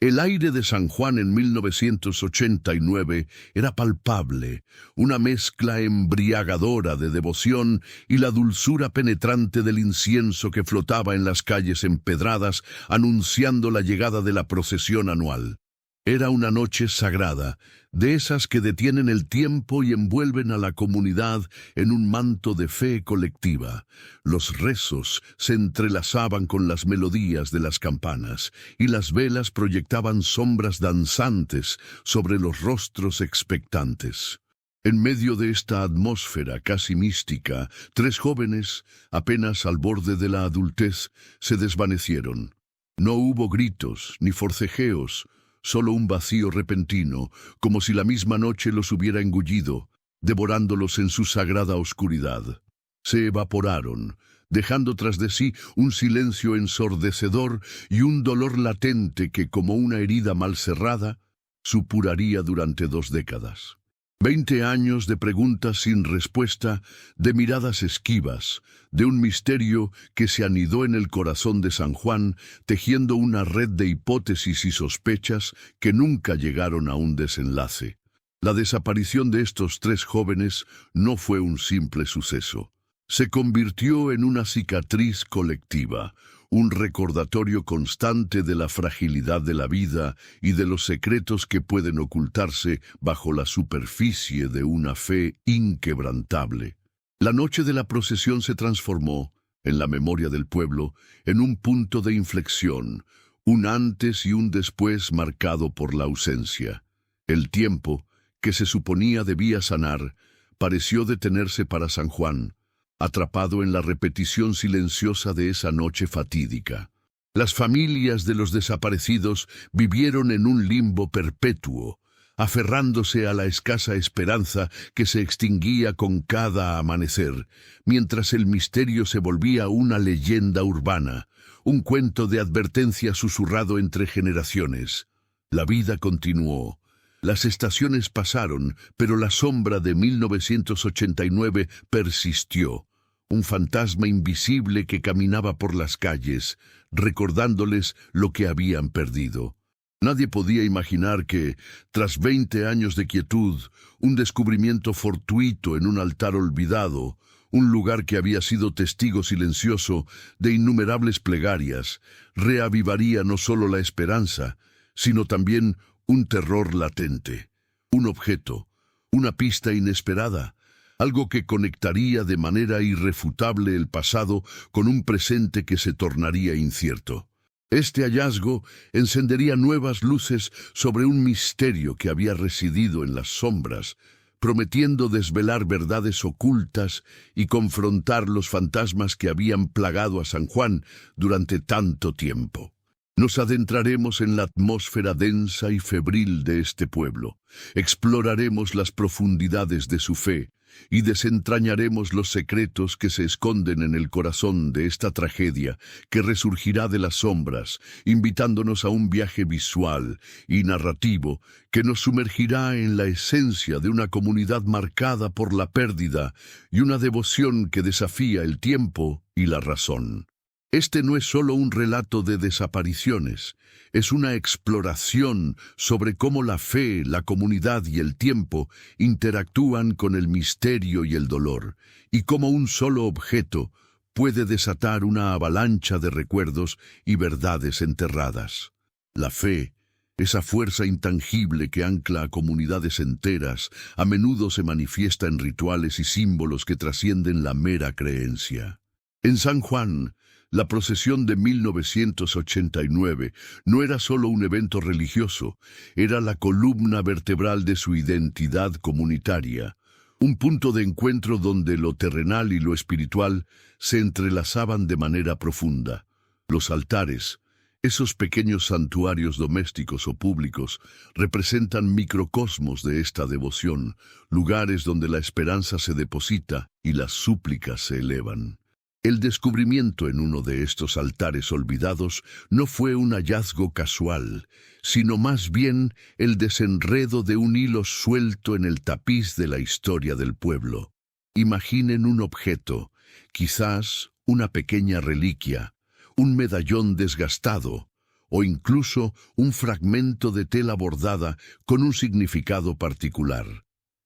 El aire de San Juan en 1989 era palpable, una mezcla embriagadora de devoción y la dulzura penetrante del incienso que flotaba en las calles empedradas anunciando la llegada de la procesión anual. Era una noche sagrada, de esas que detienen el tiempo y envuelven a la comunidad en un manto de fe colectiva. Los rezos se entrelazaban con las melodías de las campanas, y las velas proyectaban sombras danzantes sobre los rostros expectantes. En medio de esta atmósfera casi mística, 3 jóvenes, apenas al borde de la adultez, se desvanecieron. No hubo gritos ni forcejeos, solo un vacío repentino, como si la misma noche los hubiera engullido, devorándolos en su sagrada oscuridad. Se evaporaron, dejando tras de sí un silencio ensordecedor y un dolor latente que, como una herida mal cerrada, supuraría durante 2 décadas. 20 años de preguntas sin respuesta, de miradas esquivas, de un misterio que se anidó en el corazón de San Juan, tejiendo una red de hipótesis y sospechas que nunca llegaron a un desenlace. La desaparición de estos 3 jóvenes no fue un simple suceso. Se convirtió en una cicatriz colectiva, un recordatorio constante de la fragilidad de la vida y de los secretos que pueden ocultarse bajo la superficie de una fe inquebrantable. La noche de la procesión se transformó, en la memoria del pueblo, en un punto de inflexión, un antes y un después marcado por la ausencia. El tiempo, que se suponía debía sanar, pareció detenerse para San Juan, atrapado en la repetición silenciosa de esa noche fatídica. Las familias de los desaparecidos vivieron en un limbo perpetuo, aferrándose a la escasa esperanza que se extinguía con cada amanecer, mientras el misterio se volvía una leyenda urbana, un cuento de advertencia susurrado entre generaciones. La vida continuó. Las estaciones pasaron, pero la sombra de 1989 persistió. Un fantasma invisible que caminaba por las calles, recordándoles lo que habían perdido. Nadie podía imaginar que, tras 20 años de quietud, un descubrimiento fortuito en un altar olvidado, un lugar que había sido testigo silencioso de innumerables plegarias, reavivaría no solo la esperanza, sino también un terror latente, un objeto, una pista inesperada, algo que conectaría de manera irrefutable el pasado con un presente que se tornaría incierto. Este hallazgo encendería nuevas luces sobre un misterio que había residido en las sombras, prometiendo desvelar verdades ocultas y confrontar los fantasmas que habían plagado a San Juan durante tanto tiempo. Nos adentraremos en la atmósfera densa y febril de este pueblo, exploraremos las profundidades de su fe, y desentrañaremos los secretos que se esconden en el corazón de esta tragedia que resurgirá de las sombras, invitándonos a un viaje visual y narrativo que nos sumergirá en la esencia de una comunidad marcada por la pérdida y una devoción que desafía el tiempo y la razón. Este no es solo un relato de desapariciones, es una exploración sobre cómo la fe, la comunidad y el tiempo interactúan con el misterio y el dolor, y cómo un solo objeto puede desatar una avalancha de recuerdos y verdades enterradas. La fe, esa fuerza intangible que ancla a comunidades enteras, a menudo se manifiesta en rituales y símbolos que trascienden la mera creencia. En San Juan, la procesión de 1989 no era solo un evento religioso, era la columna vertebral de su identidad comunitaria, un punto de encuentro donde lo terrenal y lo espiritual se entrelazaban de manera profunda. Los altares, esos pequeños santuarios domésticos o públicos, representan microcosmos de esta devoción, lugares donde la esperanza se deposita y las súplicas se elevan. El descubrimiento en uno de estos altares olvidados no fue un hallazgo casual, sino más bien el desenredo de un hilo suelto en el tapiz de la historia del pueblo. Imaginen un objeto, quizás una pequeña reliquia, un medallón desgastado, o incluso un fragmento de tela bordada con un significado particular.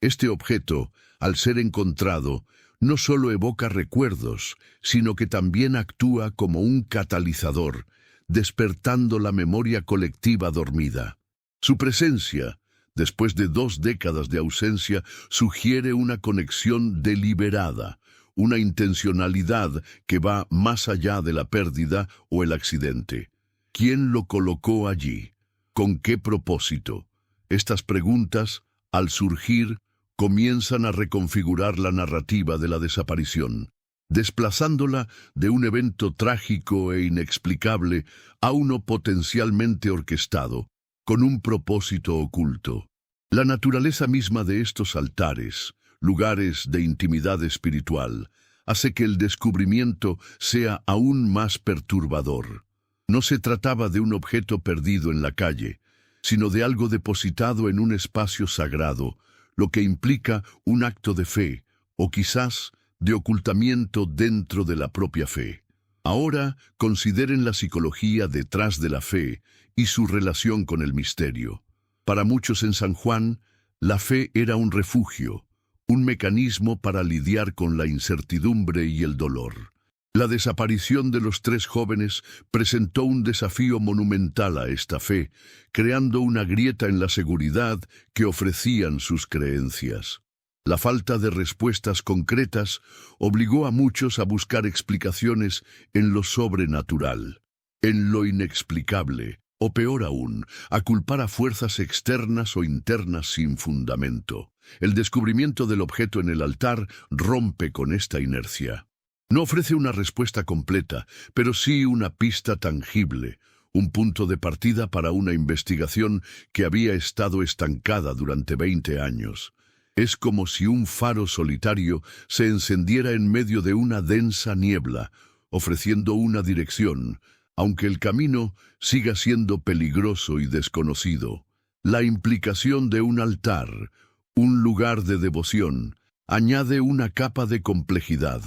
Este objeto, al ser encontrado, no solo evoca recuerdos, sino que también actúa como un catalizador, despertando la memoria colectiva dormida. Su presencia, después de 2 décadas de ausencia, sugiere una conexión deliberada, una intencionalidad que va más allá de la pérdida o el accidente. ¿Quién lo colocó allí? ¿Con qué propósito? Estas preguntas, al surgir, comienzan a reconfigurar la narrativa de la desaparición, desplazándola de un evento trágico e inexplicable a uno potencialmente orquestado, con un propósito oculto. La naturaleza misma de estos altares, lugares de intimidad espiritual, hace que el descubrimiento sea aún más perturbador. No se trataba de un objeto perdido en la calle, sino de algo depositado en un espacio sagrado, lo que implica un acto de fe, o quizás de ocultamiento dentro de la propia fe. Ahora consideren la psicología detrás de la fe y su relación con el misterio. Para muchos en San Juan, la fe era un refugio, un mecanismo para lidiar con la incertidumbre y el dolor. La desaparición de los 3 jóvenes presentó un desafío monumental a esta fe, creando una grieta en la seguridad que ofrecían sus creencias. La falta de respuestas concretas obligó a muchos a buscar explicaciones en lo sobrenatural, en lo inexplicable, o peor aún, a culpar a fuerzas externas o internas sin fundamento. El descubrimiento del objeto en el altar rompe con esta inercia. No ofrece una respuesta completa, pero sí una pista tangible, un punto de partida para una investigación que había estado estancada durante 20 años. Es como si un faro solitario se encendiera en medio de una densa niebla, ofreciendo una dirección, aunque el camino siga siendo peligroso y desconocido. La implicación de un altar, un lugar de devoción, añade una capa de complejidad.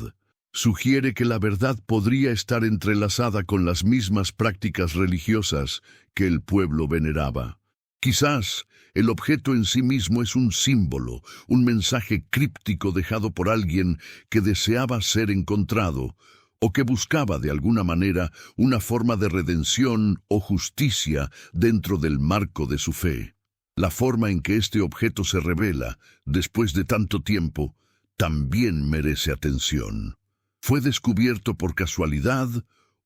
Sugiere que la verdad podría estar entrelazada con las mismas prácticas religiosas que el pueblo veneraba. Quizás el objeto en sí mismo es un símbolo, un mensaje críptico dejado por alguien que deseaba ser encontrado, o que buscaba de alguna manera una forma de redención o justicia dentro del marco de su fe. La forma en que este objeto se revela, después de tanto tiempo, también merece atención. ¿Fue descubierto por casualidad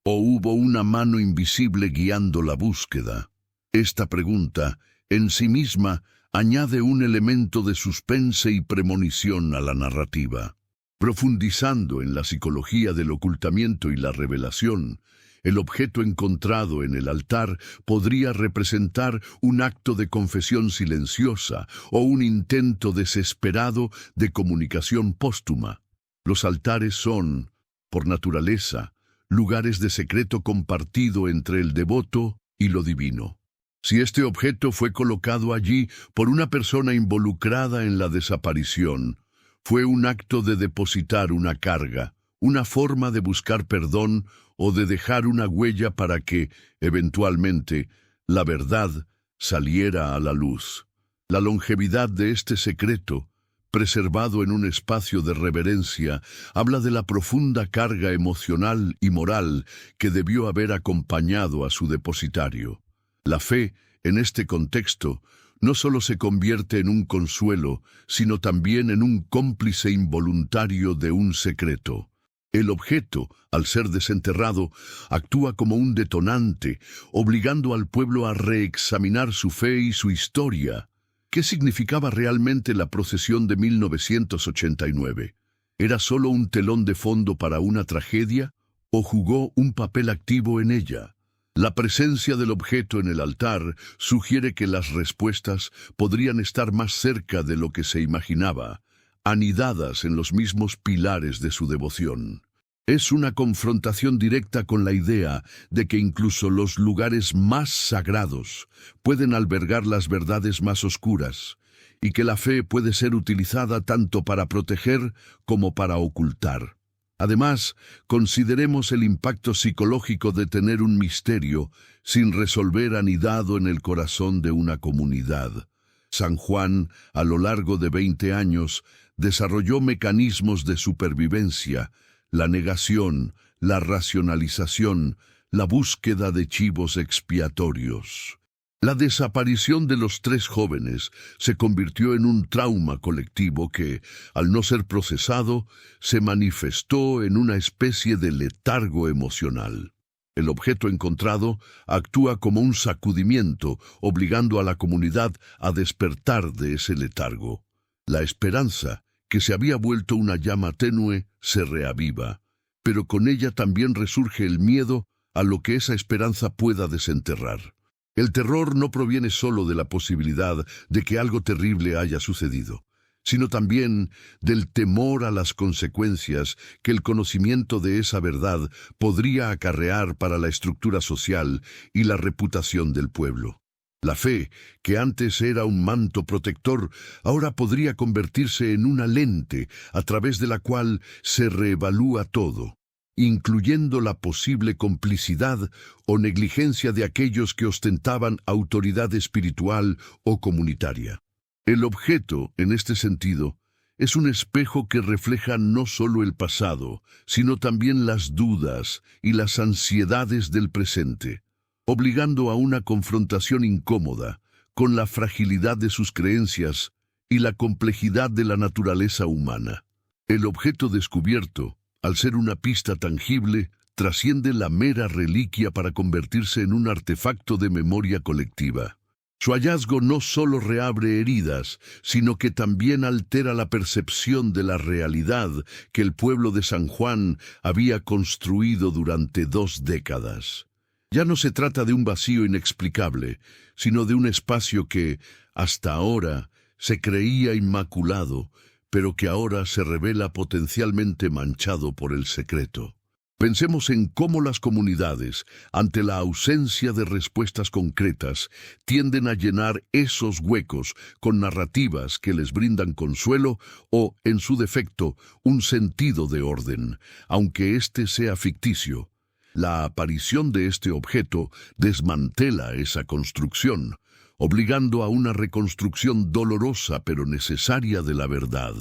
o hubo una mano invisible guiando la búsqueda? Esta pregunta, en sí misma, añade un elemento de suspense y premonición a la narrativa. Profundizando en la psicología del ocultamiento y la revelación, el objeto encontrado en el altar podría representar un acto de confesión silenciosa o un intento desesperado de comunicación póstuma. Los altares son, por naturaleza, lugares de secreto compartido entre el devoto y lo divino. Si este objeto fue colocado allí por una persona involucrada en la desaparición, fue un acto de depositar una carga, una forma de buscar perdón o de dejar una huella para que, eventualmente, la verdad saliera a la luz. La longevidad de este secreto, preservado en un espacio de reverencia, habla de la profunda carga emocional y moral que debió haber acompañado a su depositario. La fe, en este contexto, no solo se convierte en un consuelo, sino también en un cómplice involuntario de un secreto. El objeto, al ser desenterrado, actúa como un detonante, obligando al pueblo a reexaminar su fe y su historia. ¿Qué significaba realmente la procesión de 1989? ¿Era solo un telón de fondo para una tragedia o jugó un papel activo en ella? La presencia del objeto en el altar sugiere que las respuestas podrían estar más cerca de lo que se imaginaba, anidadas en los mismos pilares de su devoción. Es una confrontación directa con la idea de que incluso los lugares más sagrados pueden albergar las verdades más oscuras, y que la fe puede ser utilizada tanto para proteger como para ocultar. Además, consideremos el impacto psicológico de tener un misterio sin resolver anidado en el corazón de una comunidad. San Juan, a lo largo de 20 años, desarrolló mecanismos de supervivencia, la negación, la racionalización, la búsqueda de chivos expiatorios. La desaparición de los 3 jóvenes se convirtió en un trauma colectivo que, al no ser procesado, se manifestó en una especie de letargo emocional. El objeto encontrado actúa como un sacudimiento, obligando a la comunidad a despertar de ese letargo. La esperanza, que se había vuelto una llama tenue, se reaviva, pero con ella también resurge el miedo a lo que esa esperanza pueda desenterrar. El terror no proviene solo de la posibilidad de que algo terrible haya sucedido, sino también del temor a las consecuencias que el conocimiento de esa verdad podría acarrear para la estructura social y la reputación del pueblo. La fe, que antes era un manto protector, ahora podría convertirse en una lente a través de la cual se reevalúa todo, incluyendo la posible complicidad o negligencia de aquellos que ostentaban autoridad espiritual o comunitaria. El objeto, en este sentido, es un espejo que refleja no solo el pasado, sino también las dudas y las ansiedades del presente, obligando a una confrontación incómoda con la fragilidad de sus creencias y la complejidad de la naturaleza humana. El objeto descubierto, al ser una pista tangible, trasciende la mera reliquia para convertirse en un artefacto de memoria colectiva. Su hallazgo no solo reabre heridas, sino que también altera la percepción de la realidad que el pueblo de San Juan había construido durante 2 décadas. Ya no se trata de un vacío inexplicable, sino de un espacio que, hasta ahora, se creía inmaculado, pero que ahora se revela potencialmente manchado por el secreto. Pensemos en cómo las comunidades, ante la ausencia de respuestas concretas, tienden a llenar esos huecos con narrativas que les brindan consuelo o, en su defecto, un sentido de orden, aunque éste sea ficticio. La aparición de este objeto desmantela esa construcción, obligando a una reconstrucción dolorosa pero necesaria de la verdad.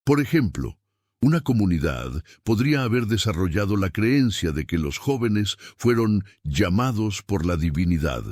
Por ejemplo, una comunidad podría haber desarrollado la creencia de que los jóvenes fueron llamados por la divinidad,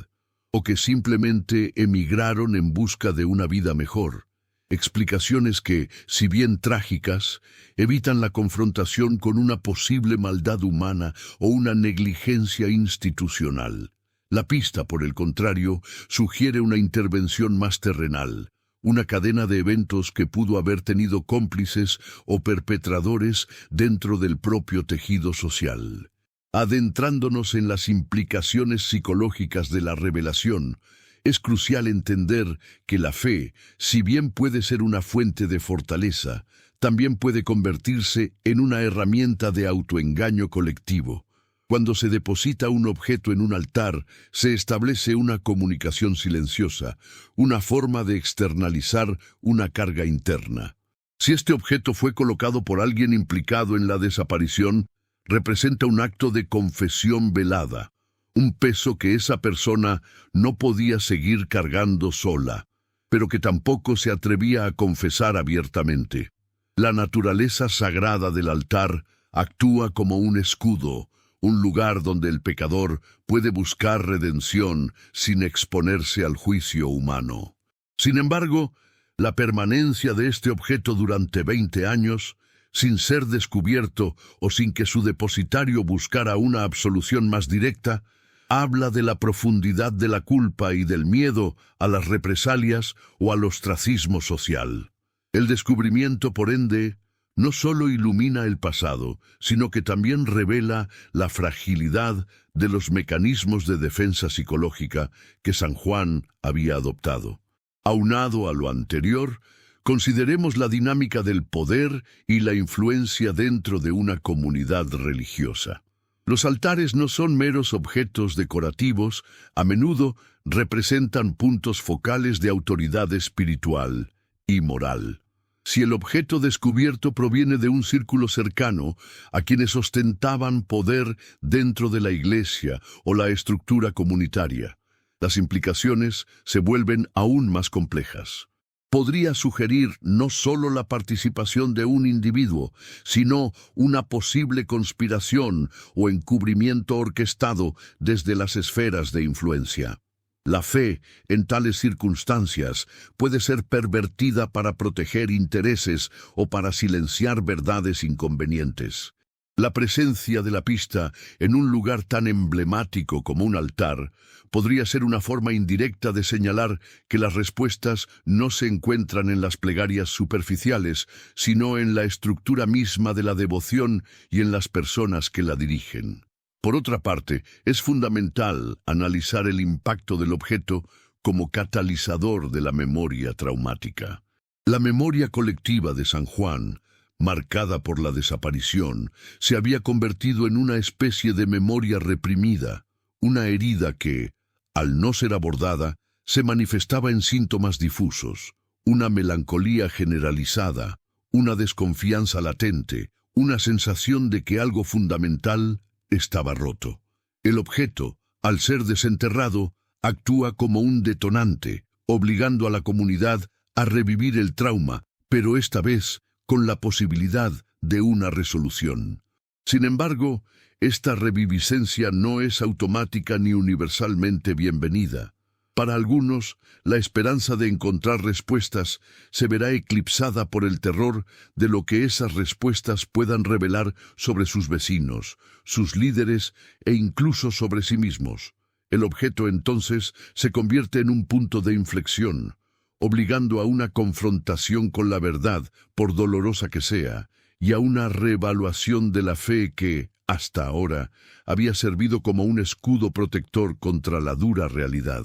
o que simplemente emigraron en busca de una vida mejor. Explicaciones que, si bien trágicas, evitan la confrontación con una posible maldad humana o una negligencia institucional. La pista, por el contrario, sugiere una intervención más terrenal, una cadena de eventos que pudo haber tenido cómplices o perpetradores dentro del propio tejido social. Adentrándonos en las implicaciones psicológicas de la revelación, es crucial entender que la fe, si bien puede ser una fuente de fortaleza, también puede convertirse en una herramienta de autoengaño colectivo. Cuando se deposita un objeto en un altar, se establece una comunicación silenciosa, una forma de externalizar una carga interna. Si este objeto fue colocado por alguien implicado en la desaparición, representa un acto de confesión velada, un peso que esa persona no podía seguir cargando sola, pero que tampoco se atrevía a confesar abiertamente. La naturaleza sagrada del altar actúa como un escudo, un lugar donde el pecador puede buscar redención sin exponerse al juicio humano. Sin embargo, la permanencia de este objeto durante 20 años, sin ser descubierto o sin que su depositario buscara una absolución más directa, habla de la profundidad de la culpa y del miedo a las represalias o al ostracismo social. El descubrimiento, por ende, no solo ilumina el pasado, sino que también revela la fragilidad de los mecanismos de defensa psicológica que San Juan había adoptado. Aunado a lo anterior, consideremos la dinámica del poder y la influencia dentro de una comunidad religiosa. Los altares no son meros objetos decorativos, a menudo representan puntos focales de autoridad espiritual y moral. Si el objeto descubierto proviene de un círculo cercano a quienes ostentaban poder dentro de la iglesia o la estructura comunitaria, las implicaciones se vuelven aún más complejas. Podría sugerir no solo la participación de un individuo, sino una posible conspiración o encubrimiento orquestado desde las esferas de influencia. La fe, en tales circunstancias, puede ser pervertida para proteger intereses o para silenciar verdades inconvenientes. La presencia de la pista en un lugar tan emblemático como un altar podría ser una forma indirecta de señalar que las respuestas no se encuentran en las plegarias superficiales, sino en la estructura misma de la devoción y en las personas que la dirigen. Por otra parte, es fundamental analizar el impacto del objeto como catalizador de la memoria traumática. La memoria colectiva de San Juan, marcada por la desaparición, se había convertido en una especie de memoria reprimida, una herida que, al no ser abordada, se manifestaba en síntomas difusos, una melancolía generalizada, una desconfianza latente, una sensación de que algo fundamental estaba roto. El objeto, al ser desenterrado, actúa como un detonante, obligando a la comunidad a revivir el trauma, pero esta vez con la posibilidad de una resolución. Sin embargo, esta reviviscencia no es automática ni universalmente bienvenida. Para algunos, la esperanza de encontrar respuestas se verá eclipsada por el terror de lo que esas respuestas puedan revelar sobre sus vecinos, sus líderes e incluso sobre sí mismos. El objeto entonces se convierte en un punto de inflexión, obligando a una confrontación con la verdad, por dolorosa que sea, y a una reevaluación de la fe que, hasta ahora, había servido como un escudo protector contra la dura realidad.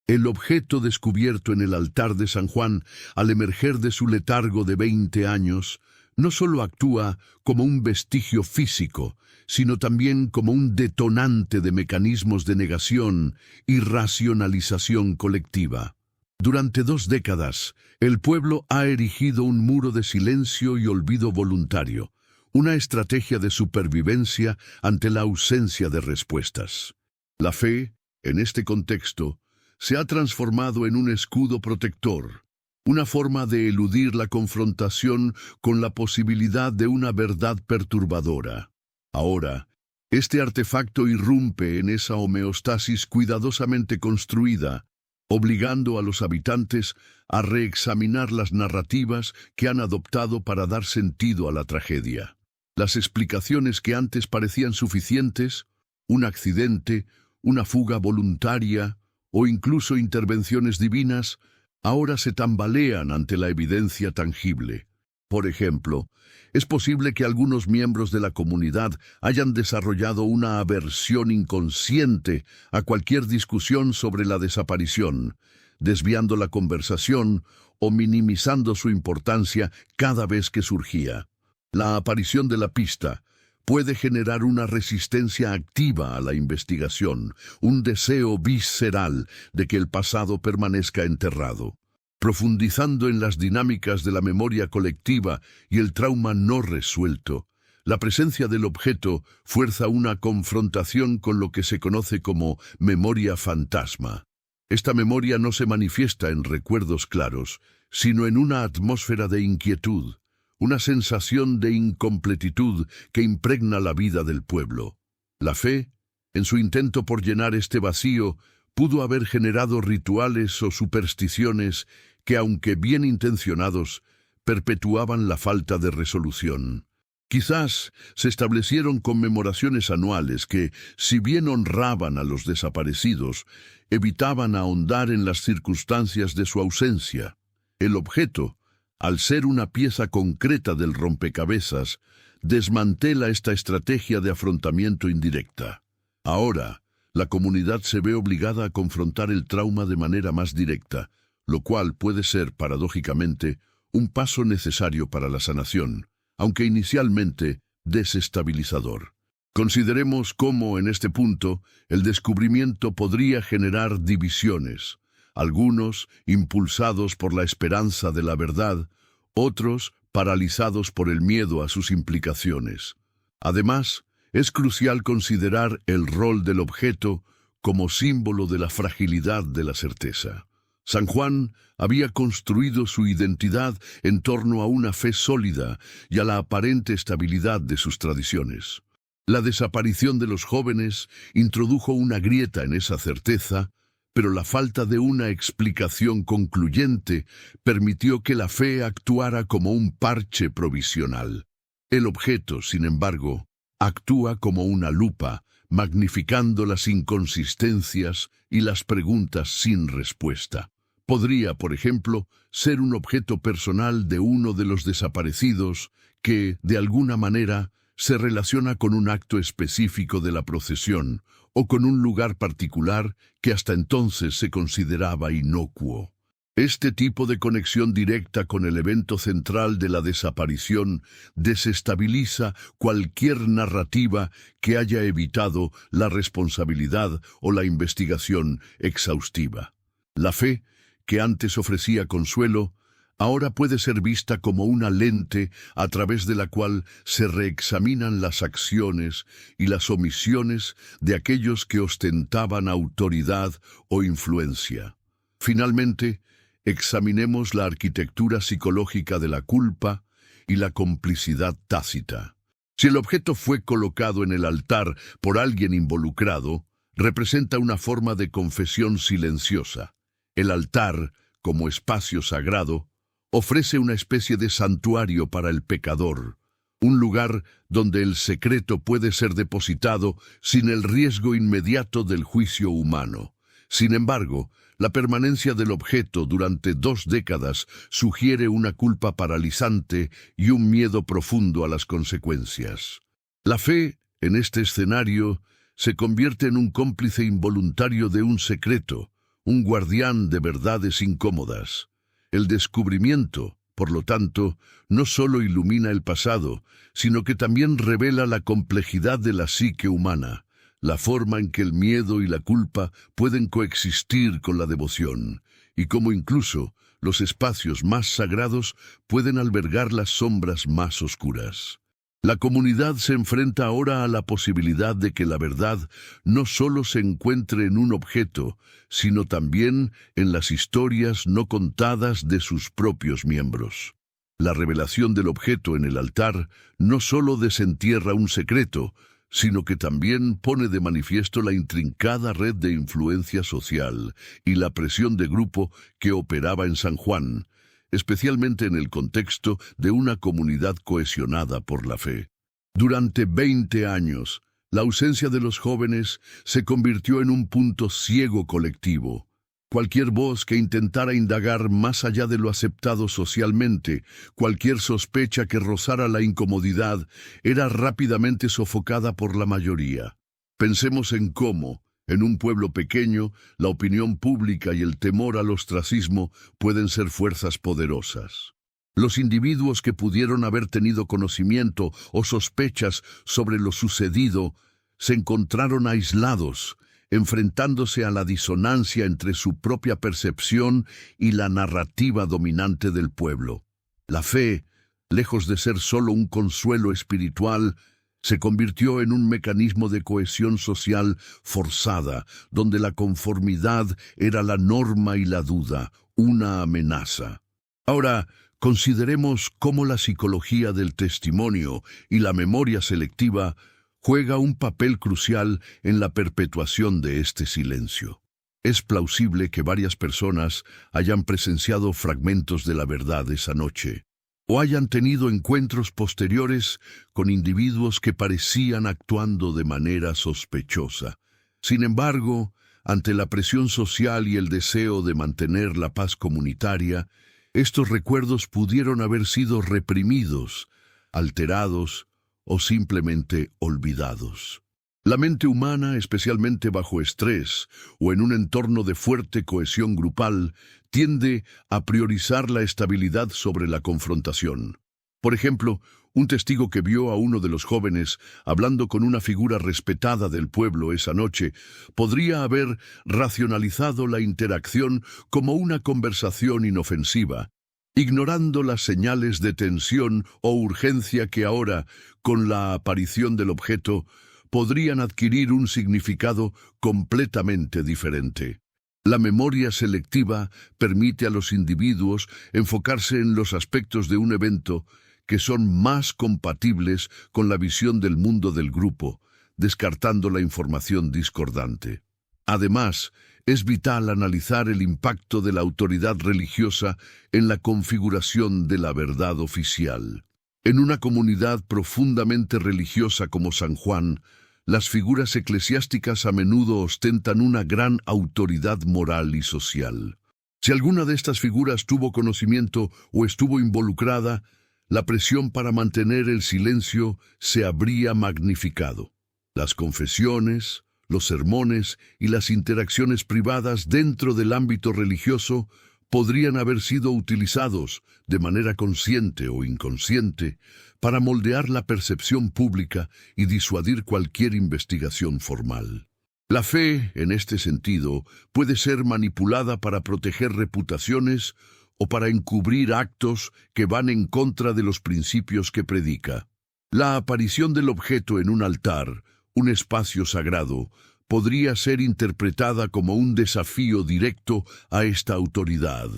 El objeto descubierto en el altar de San Juan, al emerger de su letargo de 20 años, no solo actúa como un vestigio físico, sino también como un detonante de mecanismos de negación y racionalización colectiva. Durante 2 décadas, el pueblo ha erigido un muro de silencio y olvido voluntario, una estrategia de supervivencia ante la ausencia de respuestas. La fe, en este contexto, se ha transformado en un escudo protector, una forma de eludir la confrontación con la posibilidad de una verdad perturbadora. Ahora, este artefacto irrumpe en esa homeostasis cuidadosamente construida, obligando a los habitantes a reexaminar las narrativas que han adoptado para dar sentido a la tragedia. Las explicaciones que antes parecían suficientes, un accidente, una fuga voluntaria o incluso intervenciones divinas, ahora se tambalean ante la evidencia tangible. Por ejemplo, es posible que algunos miembros de la comunidad hayan desarrollado una aversión inconsciente a cualquier discusión sobre la desaparición, desviando la conversación o minimizando su importancia cada vez que surgía. La aparición de la pista puede generar una resistencia activa a la investigación, un deseo visceral de que el pasado permanezca enterrado. Profundizando en las dinámicas de la memoria colectiva y el trauma no resuelto, la presencia del objeto fuerza una confrontación con lo que se conoce como memoria fantasma. Esta memoria no se manifiesta en recuerdos claros, sino en una atmósfera de inquietud, una sensación de incompletitud que impregna la vida del pueblo. La fe, en su intento por llenar este vacío, pudo haber generado rituales o supersticiones que, aunque bien intencionados, perpetuaban la falta de resolución. Quizás se establecieron conmemoraciones anuales que, si bien honraban a los desaparecidos, evitaban ahondar en las circunstancias de su ausencia. El objeto, al ser una pieza concreta del rompecabezas, desmantela esta estrategia de afrontamiento indirecta. Ahora, la comunidad se ve obligada a confrontar el trauma de manera más directa, lo cual puede ser, paradójicamente, un paso necesario para la sanación, aunque inicialmente desestabilizador. Consideremos cómo, en este punto, el descubrimiento podría generar divisiones, algunos impulsados por la esperanza de la verdad, otros paralizados por el miedo a sus implicaciones. Además, es crucial considerar el rol del objeto como símbolo de la fragilidad de la certeza. San Juan había construido su identidad en torno a una fe sólida y a la aparente estabilidad de sus tradiciones. La desaparición de los jóvenes introdujo una grieta en esa certeza, pero la falta de una explicación concluyente permitió que la fe actuara como un parche provisional. El objeto, sin embargo, actúa como una lupa, magnificando las inconsistencias y las preguntas sin respuesta. Podría, por ejemplo, ser un objeto personal de uno de los desaparecidos que, de alguna manera, se relaciona con un acto específico de la procesión o con un lugar particular que hasta entonces se consideraba inocuo. Este tipo de conexión directa con el evento central de la desaparición desestabiliza cualquier narrativa que haya evitado la responsabilidad o la investigación exhaustiva. La fe, que antes ofrecía consuelo, ahora puede ser vista como una lente a través de la cual se reexaminan las acciones y las omisiones de aquellos que ostentaban autoridad o influencia. Finalmente, examinemos la arquitectura psicológica de la culpa y la complicidad tácita. Si el objeto fue colocado en el altar por alguien involucrado, representa una forma de confesión silenciosa. El altar, como espacio sagrado, ofrece una especie de santuario para el pecador, un lugar donde el secreto puede ser depositado sin el riesgo inmediato del juicio humano. Sin embargo, la permanencia del objeto durante 2 décadas sugiere una culpa paralizante y un miedo profundo a las consecuencias. La fe, en este escenario, se convierte en un cómplice involuntario de un secreto, un guardián de verdades incómodas. El descubrimiento, por lo tanto, no solo ilumina el pasado, sino que también revela la complejidad de la psique humana, la forma en que el miedo y la culpa pueden coexistir con la devoción, y cómo incluso los espacios más sagrados pueden albergar las sombras más oscuras. La comunidad se enfrenta ahora a la posibilidad de que la verdad no solo se encuentre en un objeto, sino también en las historias no contadas de sus propios miembros. La revelación del objeto en el altar no solo desentierra un secreto, sino que también pone de manifiesto la intrincada red de influencia social y la presión de grupo que operaba en San Juan, especialmente en el contexto de una comunidad cohesionada por la fe. Durante 20 años, la ausencia de los jóvenes se convirtió en un punto ciego colectivo. Cualquier voz que intentara indagar más allá de lo aceptado socialmente, cualquier sospecha que rozara la incomodidad, era rápidamente sofocada por la mayoría. Pensemos en cómo, en un pueblo pequeño, la opinión pública y el temor al ostracismo pueden ser fuerzas poderosas. Los individuos que pudieron haber tenido conocimiento o sospechas sobre lo sucedido se encontraron aislados, enfrentándose a la disonancia entre su propia percepción y la narrativa dominante del pueblo. La fe, lejos de ser solo un consuelo espiritual, se convirtió en un mecanismo de cohesión social forzada, donde la conformidad era la norma y la duda, una amenaza. Ahora, consideremos cómo la psicología del testimonio y la memoria selectiva juega un papel crucial en la perpetuación de este silencio. Es plausible que varias personas hayan presenciado fragmentos de la verdad esa noche, o hayan tenido encuentros posteriores con individuos que parecían actuando de manera sospechosa. Sin embargo, ante la presión social y el deseo de mantener la paz comunitaria, estos recuerdos pudieron haber sido reprimidos, alterados o simplemente olvidados. La mente humana, especialmente bajo estrés o en un entorno de fuerte cohesión grupal, tiende a priorizar la estabilidad sobre la confrontación. Por ejemplo, un testigo que vio a uno de los jóvenes hablando con una figura respetada del pueblo esa noche podría haber racionalizado la interacción como una conversación inofensiva, ignorando las señales de tensión o urgencia que ahora, con la aparición del objeto, podrían adquirir un significado completamente diferente. La memoria selectiva permite a los individuos enfocarse en los aspectos de un evento que son más compatibles con la visión del mundo del grupo, descartando la información discordante. Además, es vital analizar el impacto de la autoridad religiosa en la configuración de la verdad oficial. En una comunidad profundamente religiosa como San Juan, las figuras eclesiásticas a menudo ostentan una gran autoridad moral y social. Si alguna de estas figuras tuvo conocimiento o estuvo involucrada, la presión para mantener el silencio se habría magnificado. Las confesiones, los sermones y las interacciones privadas dentro del ámbito religioso podrían haber sido utilizados, de manera consciente o inconsciente, para moldear la percepción pública y disuadir cualquier investigación formal. La fe, en este sentido, puede ser manipulada para proteger reputaciones o para encubrir actos que van en contra de los principios que predica. La aparición del objeto en un altar, un espacio sagrado, podría ser interpretada como un desafío directo a esta autoridad,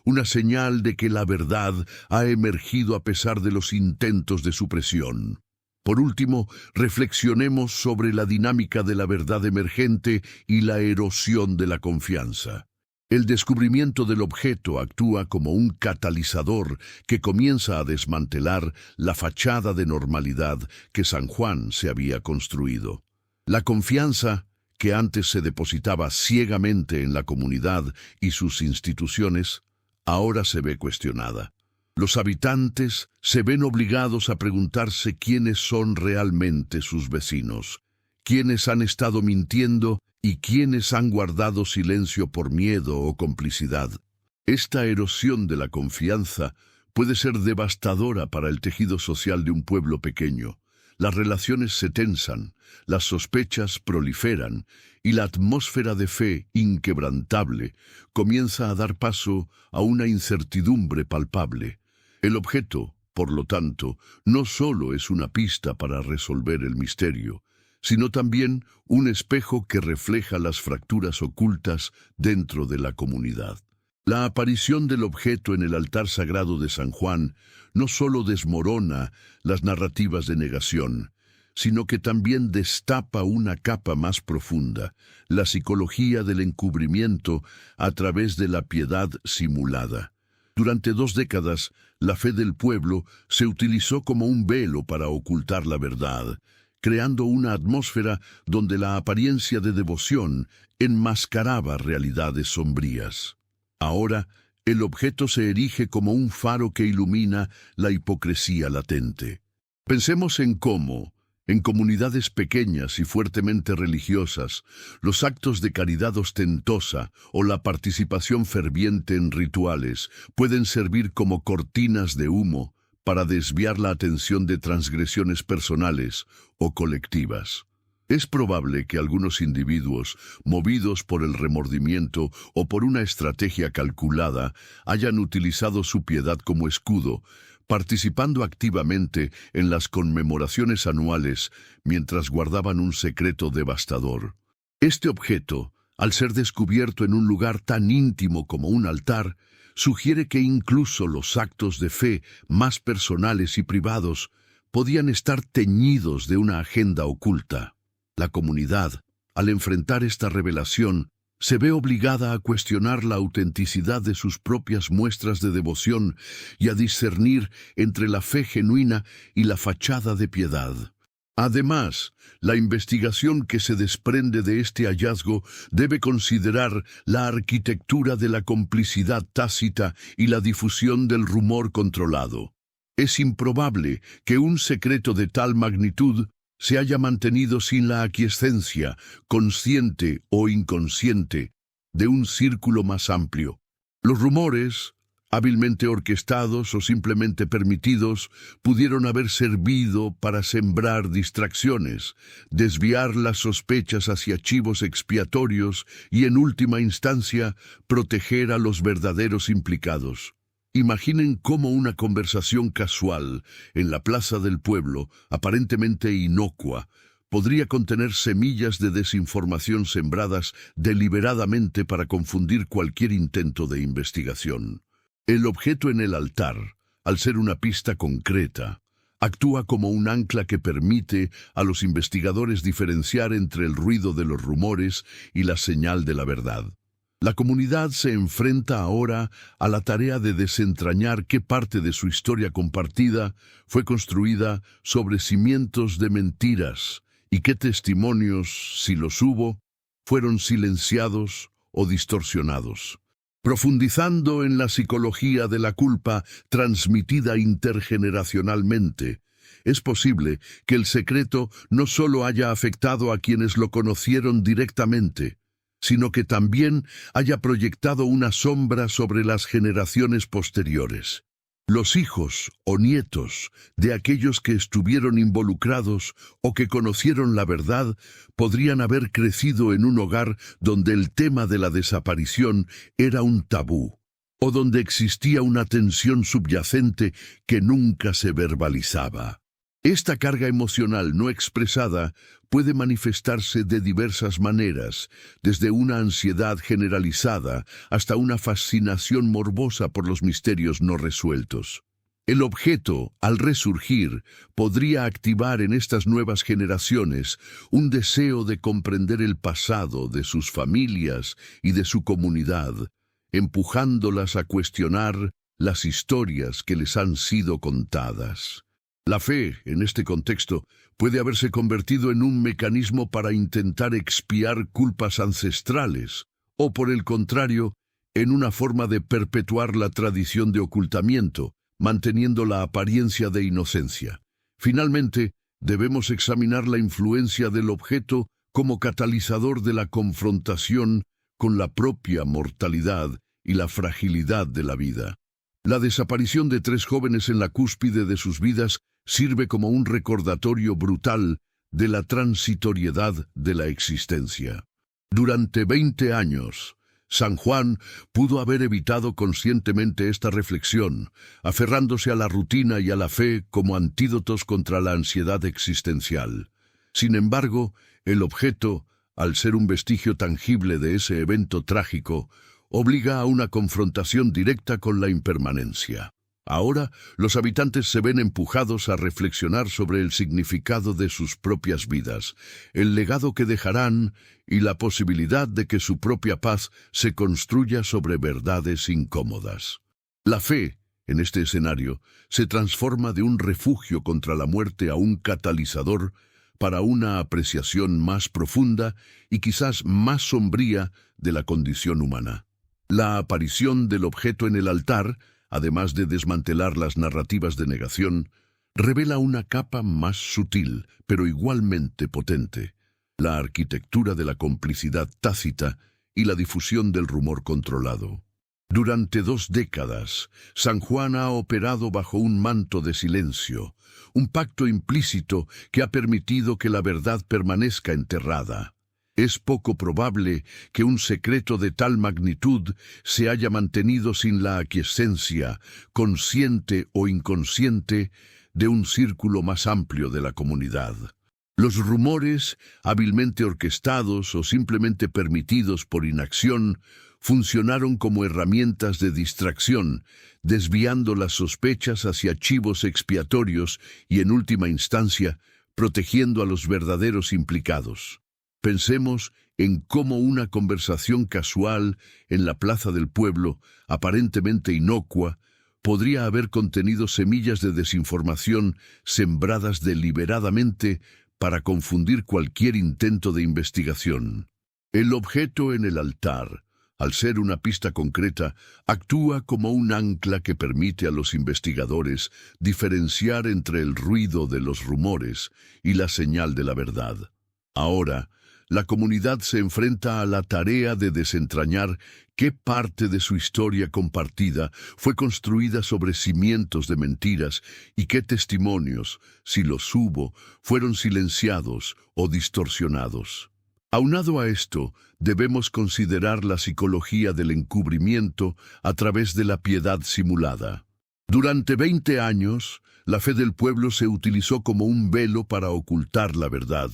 una señal de que la verdad ha emergido a pesar de los intentos de supresión. Por último, reflexionemos sobre la dinámica de la verdad emergente y la erosión de la confianza. El descubrimiento del objeto actúa como un catalizador que comienza a desmantelar la fachada de normalidad que San Juan se había construido. La confianza, que antes se depositaba ciegamente en la comunidad y sus instituciones, ahora se ve cuestionada. Los habitantes se ven obligados a preguntarse quiénes son realmente sus vecinos, quiénes han estado mintiendo y quiénes han guardado silencio por miedo o complicidad. Esta erosión de la confianza puede ser devastadora para el tejido social de un pueblo pequeño. Las relaciones se tensan, las sospechas proliferan y la atmósfera de fe inquebrantable comienza a dar paso a una incertidumbre palpable. El objeto, por lo tanto, no solo es una pista para resolver el misterio, sino también un espejo que refleja las fracturas ocultas dentro de la comunidad. La aparición del objeto en el altar sagrado de San Juan no solo desmorona las narrativas de negación, sino que también destapa una capa más profunda, la psicología del encubrimiento a través de la piedad simulada. Durante 2 décadas, la fe del pueblo se utilizó como un velo para ocultar la verdad, creando una atmósfera donde la apariencia de devoción enmascaraba realidades sombrías. Ahora, el objeto se erige como un faro que ilumina la hipocresía latente. Pensemos en cómo, en comunidades pequeñas y fuertemente religiosas, los actos de caridad ostentosa o la participación ferviente en rituales pueden servir como cortinas de humo para desviar la atención de transgresiones personales o colectivas. Es probable que algunos individuos, movidos por el remordimiento o por una estrategia calculada, hayan utilizado su piedad como escudo, participando activamente en las conmemoraciones anuales mientras guardaban un secreto devastador. Este objeto, al ser descubierto en un lugar tan íntimo como un altar, sugiere que incluso los actos de fe más personales y privados podían estar teñidos de una agenda oculta. La comunidad, al enfrentar esta revelación, se ve obligada a cuestionar la autenticidad de sus propias muestras de devoción y a discernir entre la fe genuina y la fachada de piedad. Además, la investigación que se desprende de este hallazgo debe considerar la arquitectura de la complicidad tácita y la difusión del rumor controlado. Es improbable que un secreto de tal magnitud se haya mantenido sin la aquiescencia, consciente o inconsciente, de un círculo más amplio. Los rumores, hábilmente orquestados o simplemente permitidos, pudieron haber servido para sembrar distracciones, desviar las sospechas hacia chivos expiatorios y, en última instancia, proteger a los verdaderos implicados. Imaginen cómo una conversación casual en la plaza del pueblo, aparentemente inocua, podría contener semillas de desinformación sembradas deliberadamente para confundir cualquier intento de investigación. El objeto en el altar, al ser una pista concreta, actúa como un ancla que permite a los investigadores diferenciar entre el ruido de los rumores y la señal de la verdad. La comunidad se enfrenta ahora a la tarea de desentrañar qué parte de su historia compartida fue construida sobre cimientos de mentiras y qué testimonios, si los hubo, fueron silenciados o distorsionados. Profundizando en la psicología de la culpa transmitida intergeneracionalmente, es posible que el secreto no solo haya afectado a quienes lo conocieron directamente, sino que también haya proyectado una sombra sobre las generaciones posteriores. Los hijos o nietos de aquellos que estuvieron involucrados o que conocieron la verdad podrían haber crecido en un hogar donde el tema de la desaparición era un tabú, o donde existía una tensión subyacente que nunca se verbalizaba. Esta carga emocional no expresada puede manifestarse de diversas maneras, desde una ansiedad generalizada hasta una fascinación morbosa por los misterios no resueltos. El objeto, al resurgir, podría activar en estas nuevas generaciones un deseo de comprender el pasado de sus familias y de su comunidad, empujándolas a cuestionar las historias que les han sido contadas. La fe, en este contexto, puede haberse convertido en un mecanismo para intentar expiar culpas ancestrales, o por el contrario, en una forma de perpetuar la tradición de ocultamiento, manteniendo la apariencia de inocencia. Finalmente, debemos examinar la influencia del objeto como catalizador de la confrontación con la propia mortalidad y la fragilidad de la vida. La desaparición de 3 jóvenes en la cúspide de sus vidas sirve como un recordatorio brutal de la transitoriedad de la existencia. Durante 20 años, San Juan pudo haber evitado conscientemente esta reflexión, aferrándose a la rutina y a la fe como antídotos contra la ansiedad existencial. Sin embargo, el objeto, al ser un vestigio tangible de ese evento trágico, obliga a una confrontación directa con la impermanencia. Ahora, los habitantes se ven empujados a reflexionar sobre el significado de sus propias vidas, el legado que dejarán y la posibilidad de que su propia paz se construya sobre verdades incómodas. La fe, en este escenario, se transforma de un refugio contra la muerte a un catalizador para una apreciación más profunda y quizás más sombría de la condición humana. La aparición del objeto en el altar, además de desmantelar las narrativas de negación, revela una capa más sutil, pero igualmente potente: la arquitectura de la complicidad tácita y la difusión del rumor controlado. Durante 2 décadas, San Juan ha operado bajo un manto de silencio, un pacto implícito que ha permitido que la verdad permanezca enterrada. Es poco probable que un secreto de tal magnitud se haya mantenido sin la aquiescencia, consciente o inconsciente, de un círculo más amplio de la comunidad. Los rumores, hábilmente orquestados o simplemente permitidos por inacción, funcionaron como herramientas de distracción, desviando las sospechas hacia chivos expiatorios y, en última instancia, protegiendo a los verdaderos implicados. Pensemos en cómo una conversación casual en la plaza del pueblo, aparentemente inocua, podría haber contenido semillas de desinformación sembradas deliberadamente para confundir cualquier intento de investigación. El objeto en el altar, al ser una pista concreta, actúa como un ancla que permite a los investigadores diferenciar entre el ruido de los rumores y la señal de la verdad. Ahora, la comunidad se enfrenta a la tarea de desentrañar qué parte de su historia compartida fue construida sobre cimientos de mentiras y qué testimonios, si los hubo, fueron silenciados o distorsionados. Aunado a esto, debemos considerar la psicología del encubrimiento a través de la piedad simulada. Durante 20 años, la fe del pueblo se utilizó como un velo para ocultar la verdad,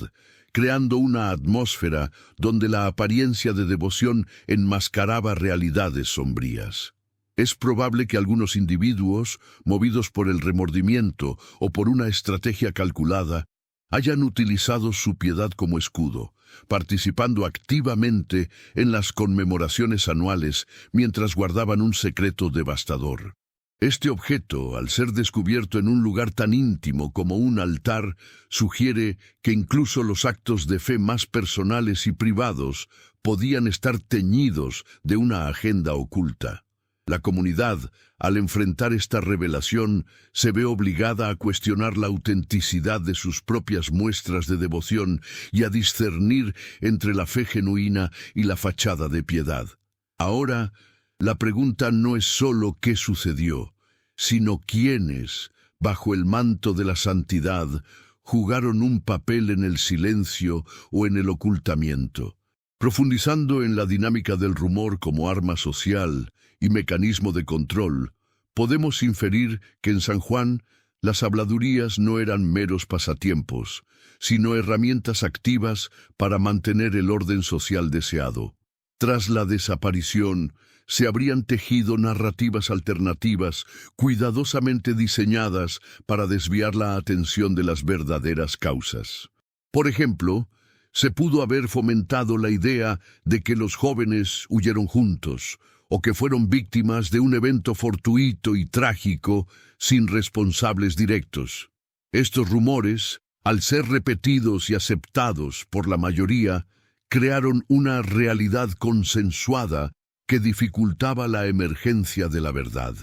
creando una atmósfera donde la apariencia de devoción enmascaraba realidades sombrías. Es probable que algunos individuos, movidos por el remordimiento o por una estrategia calculada, hayan utilizado su piedad como escudo, participando activamente en las conmemoraciones anuales mientras guardaban un secreto devastador. Este objeto, al ser descubierto en un lugar tan íntimo como un altar, sugiere que incluso los actos de fe más personales y privados podían estar teñidos de una agenda oculta. La comunidad, al enfrentar esta revelación, se ve obligada a cuestionar la autenticidad de sus propias muestras de devoción y a discernir entre la fe genuina y la fachada de piedad. Ahora, la pregunta no es solo qué sucedió, sino quiénes, bajo el manto de la santidad, jugaron un papel en el silencio o en el ocultamiento. Profundizando en la dinámica del rumor como arma social y mecanismo de control, podemos inferir que en San Juan las habladurías no eran meros pasatiempos, sino herramientas activas para mantener el orden social deseado. Tras la desaparición, se habrían tejido narrativas alternativas, cuidadosamente diseñadas para desviar la atención de las verdaderas causas. Por ejemplo, se pudo haber fomentado la idea de que los jóvenes huyeron juntos, o que fueron víctimas de un evento fortuito y trágico sin responsables directos. Estos rumores, al ser repetidos y aceptados por la mayoría, crearon una realidad consensuada que dificultaba la emergencia de la verdad.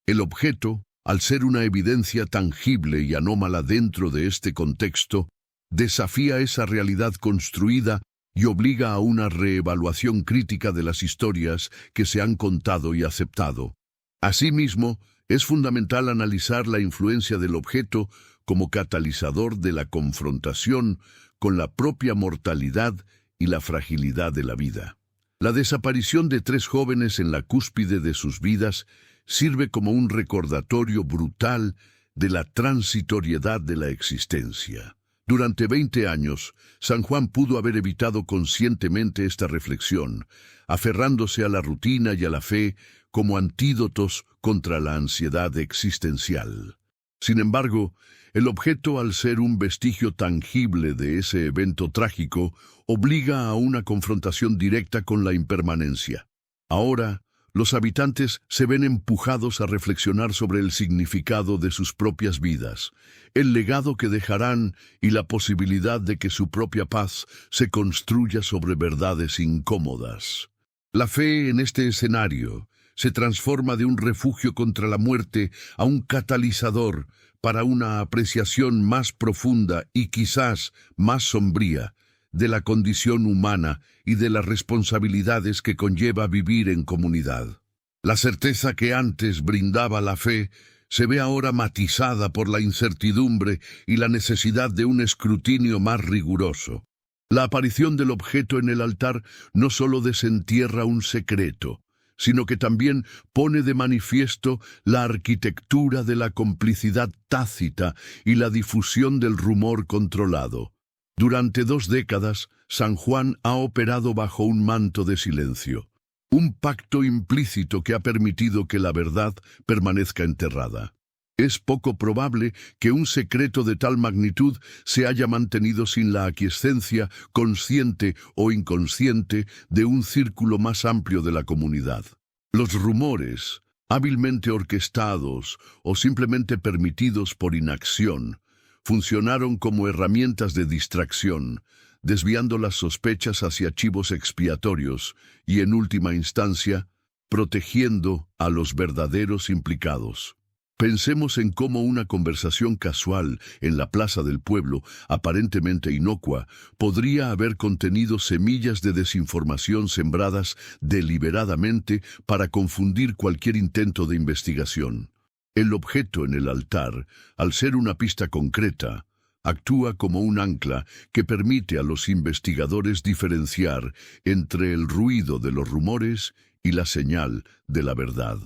El objeto, al ser una evidencia tangible y anómala dentro de este contexto, desafía esa realidad construida y obliga a una reevaluación crítica de las historias que se han contado y aceptado. Asimismo, es fundamental analizar la influencia del objeto como catalizador de la confrontación con la propia mortalidad y la fragilidad de la vida. La desaparición de 3 jóvenes en la cúspide de sus vidas sirve como un recordatorio brutal de la transitoriedad de la existencia. Durante 20 años, San Juan pudo haber evitado conscientemente esta reflexión, aferrándose a la rutina y a la fe como antídotos contra la ansiedad existencial. Sin embargo, el objeto, al ser un vestigio tangible de ese evento trágico, obliga a una confrontación directa con la impermanencia. Ahora, los habitantes se ven empujados a reflexionar sobre el significado de sus propias vidas, el legado que dejarán y la posibilidad de que su propia paz se construya sobre verdades incómodas. La fe en este escenario se transforma de un refugio contra la muerte a un catalizador para una apreciación más profunda y quizás más sombría de la condición humana y de las responsabilidades que conlleva vivir en comunidad. La certeza que antes brindaba la fe se ve ahora matizada por la incertidumbre y la necesidad de un escrutinio más riguroso. La aparición del objeto en el altar no solo desentierra un secreto, sino que también pone de manifiesto la arquitectura de la complicidad tácita y la difusión del rumor controlado. Durante 2 décadas, San Juan ha operado bajo un manto de silencio, un pacto implícito que ha permitido que la verdad permanezca enterrada. Es poco probable que un secreto de tal magnitud se haya mantenido sin la aquiescencia, consciente o inconsciente, de un círculo más amplio de la comunidad. Los rumores, hábilmente orquestados o simplemente permitidos por inacción, funcionaron como herramientas de distracción, desviando las sospechas hacia chivos expiatorios y, en última instancia, protegiendo a los verdaderos implicados. Pensemos en cómo una conversación casual en la plaza del pueblo, aparentemente inocua, podría haber contenido semillas de desinformación sembradas deliberadamente para confundir cualquier intento de investigación. El objeto en el altar, al ser una pista concreta, Actúa como un ancla que permite a los investigadores diferenciar entre el ruido de los rumores y la señal de la verdad.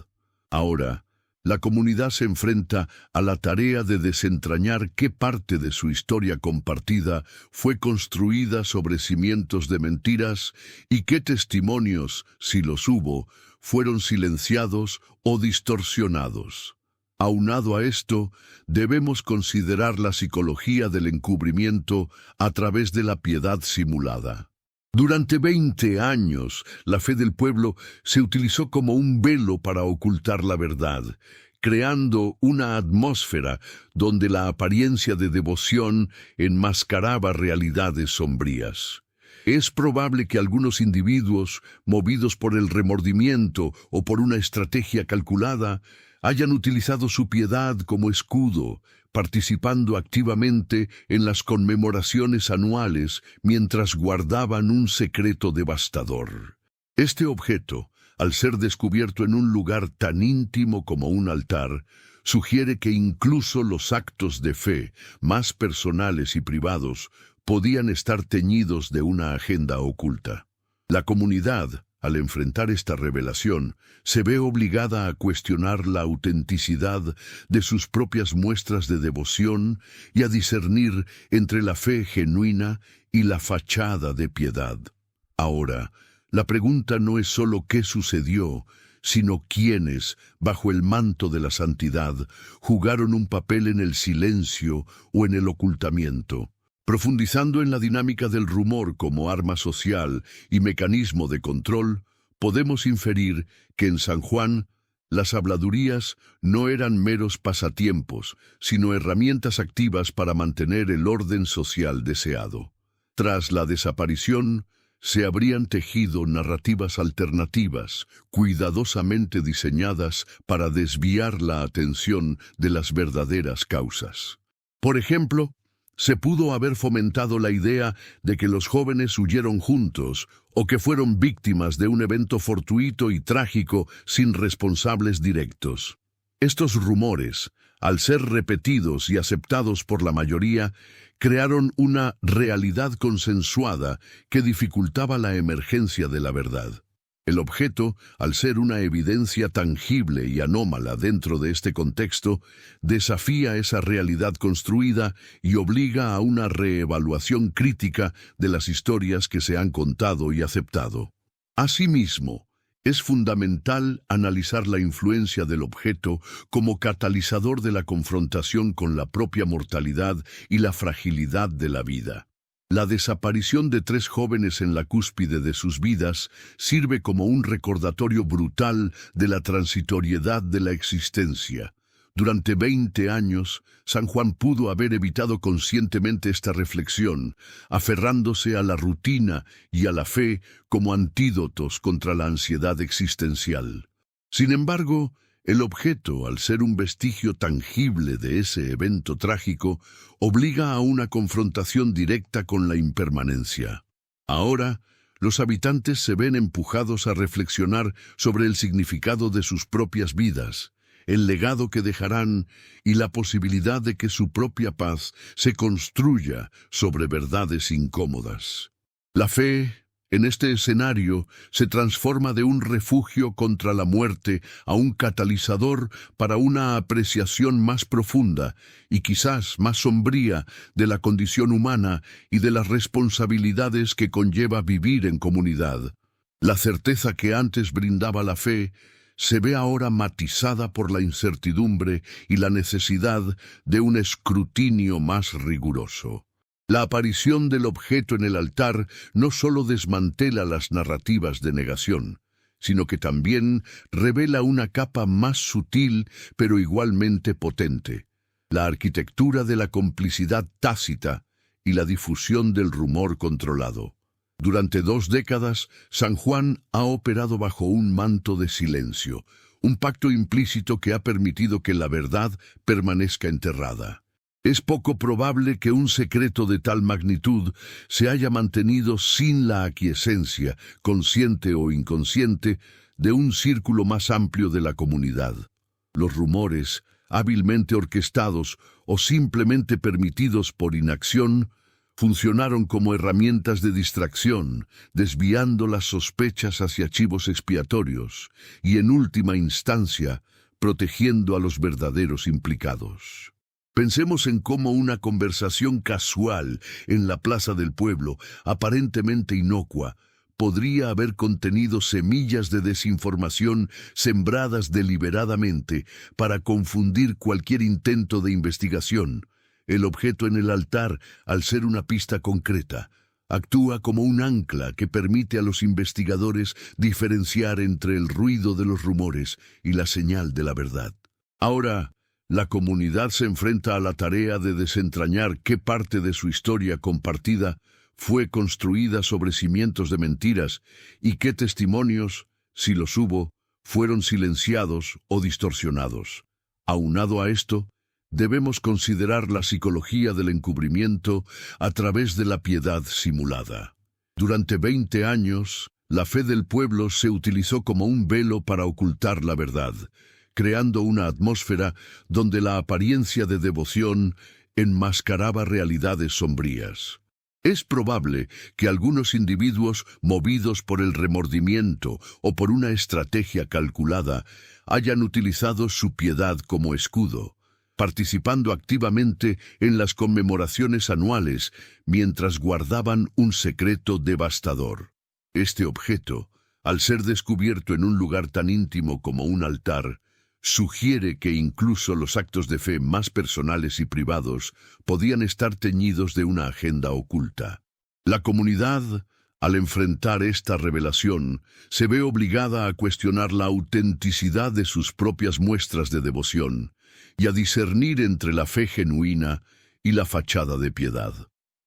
Ahora, la comunidad se enfrenta a la tarea de desentrañar qué parte de su historia compartida fue construida sobre cimientos de mentiras y qué testimonios, si los hubo, fueron silenciados o distorsionados. Aunado a esto, debemos considerar la psicología del encubrimiento a través de la piedad simulada. Durante 20 años, la fe del pueblo se utilizó como un velo para ocultar la verdad, creando una atmósfera donde la apariencia de devoción enmascaraba realidades sombrías. Es probable que algunos individuos, movidos por el remordimiento o por una estrategia calculada, hayan utilizado su piedad como escudo, participando activamente en las conmemoraciones anuales mientras guardaban un secreto devastador. Este objeto, al ser descubierto en un lugar tan íntimo como un altar, sugiere que incluso los actos de fe, más personales y privados, podían estar teñidos de una agenda oculta. La comunidad, al enfrentar esta revelación, se ve obligada a cuestionar la autenticidad de sus propias muestras de devoción y a discernir entre la fe genuina y la fachada de piedad. Ahora, la pregunta no es solo qué sucedió, sino quiénes, bajo el manto de la santidad, jugaron un papel en el silencio o en el ocultamiento. Profundizando en la dinámica del rumor como arma social y mecanismo de control, podemos inferir que en San Juan las habladurías no eran meros pasatiempos, sino herramientas activas para mantener el orden social deseado. Tras la desaparición, se habrían tejido narrativas alternativas, cuidadosamente diseñadas para desviar la atención de las verdaderas causas. Por ejemplo, se pudo haber fomentado la idea de que los jóvenes huyeron juntos o que fueron víctimas de un evento fortuito y trágico sin responsables directos. Estos rumores, al ser repetidos y aceptados por la mayoría, crearon una realidad consensuada que dificultaba la emergencia de la verdad. El objeto, al ser una evidencia tangible y anómala dentro de este contexto, desafía esa realidad construida y obliga a una reevaluación crítica de las historias que se han contado y aceptado. Asimismo, es fundamental analizar la influencia del objeto como catalizador de la confrontación con la propia mortalidad y la fragilidad de la vida. La desaparición de 3 jóvenes en la cúspide de sus vidas sirve como un recordatorio brutal de la transitoriedad de la existencia. Durante 20 años, San Juan pudo haber evitado conscientemente esta reflexión, aferrándose a la rutina y a la fe como antídotos contra la ansiedad existencial. Sin embargo, el objeto, al ser un vestigio tangible de ese evento trágico, obliga a una confrontación directa con la impermanencia. Ahora, los habitantes se ven empujados a reflexionar sobre el significado de sus propias vidas, el legado que dejarán y la posibilidad de que su propia paz se construya sobre verdades incómodas. La fe, en este escenario, se transforma de un refugio contra la muerte a un catalizador para una apreciación más profunda y quizás más sombría de la condición humana y de las responsabilidades que conlleva vivir en comunidad. La certeza que antes brindaba la fe se ve ahora matizada por la incertidumbre y la necesidad de un escrutinio más riguroso. La aparición del objeto en el altar no solo desmantela las narrativas de negación, sino que también revela una capa más sutil pero igualmente potente, la arquitectura de la complicidad tácita y la difusión del rumor controlado. Durante 2 décadas, San Juan ha operado bajo un manto de silencio, un pacto implícito que ha permitido que la verdad permanezca enterrada. Es poco probable que un secreto de tal magnitud se haya mantenido sin la aquiescencia, consciente o inconsciente, de un círculo más amplio de la comunidad. Los rumores, hábilmente orquestados o simplemente permitidos por inacción, funcionaron como herramientas de distracción, desviando las sospechas hacia chivos expiatorios y, en última instancia, protegiendo a los verdaderos implicados. Pensemos en cómo una conversación casual en la plaza del pueblo, aparentemente inocua, podría haber contenido semillas de desinformación sembradas deliberadamente para confundir cualquier intento de investigación. El objeto en el altar, al ser una pista concreta, actúa como un ancla que permite a los investigadores diferenciar entre el ruido de los rumores y la señal de la verdad. Ahora, la comunidad se enfrenta a la tarea de desentrañar qué parte de su historia compartida fue construida sobre cimientos de mentiras y qué testimonios, si los hubo, fueron silenciados o distorsionados. Aunado a esto, debemos considerar la psicología del encubrimiento a través de la piedad simulada. Durante 20 años, la fe del pueblo se utilizó como un velo para ocultar la verdad, creando una atmósfera donde la apariencia de devoción enmascaraba realidades sombrías. Es probable que algunos individuos, movidos por el remordimiento o por una estrategia calculada, hayan utilizado su piedad como escudo, participando activamente en las conmemoraciones anuales mientras guardaban un secreto devastador. Este objeto, al ser descubierto en un lugar tan íntimo como un altar, sugiere que incluso los actos de fe más personales y privados podían estar teñidos de una agenda oculta. La comunidad, al enfrentar esta revelación, se ve obligada a cuestionar la autenticidad de sus propias muestras de devoción y a discernir entre la fe genuina y la fachada de piedad.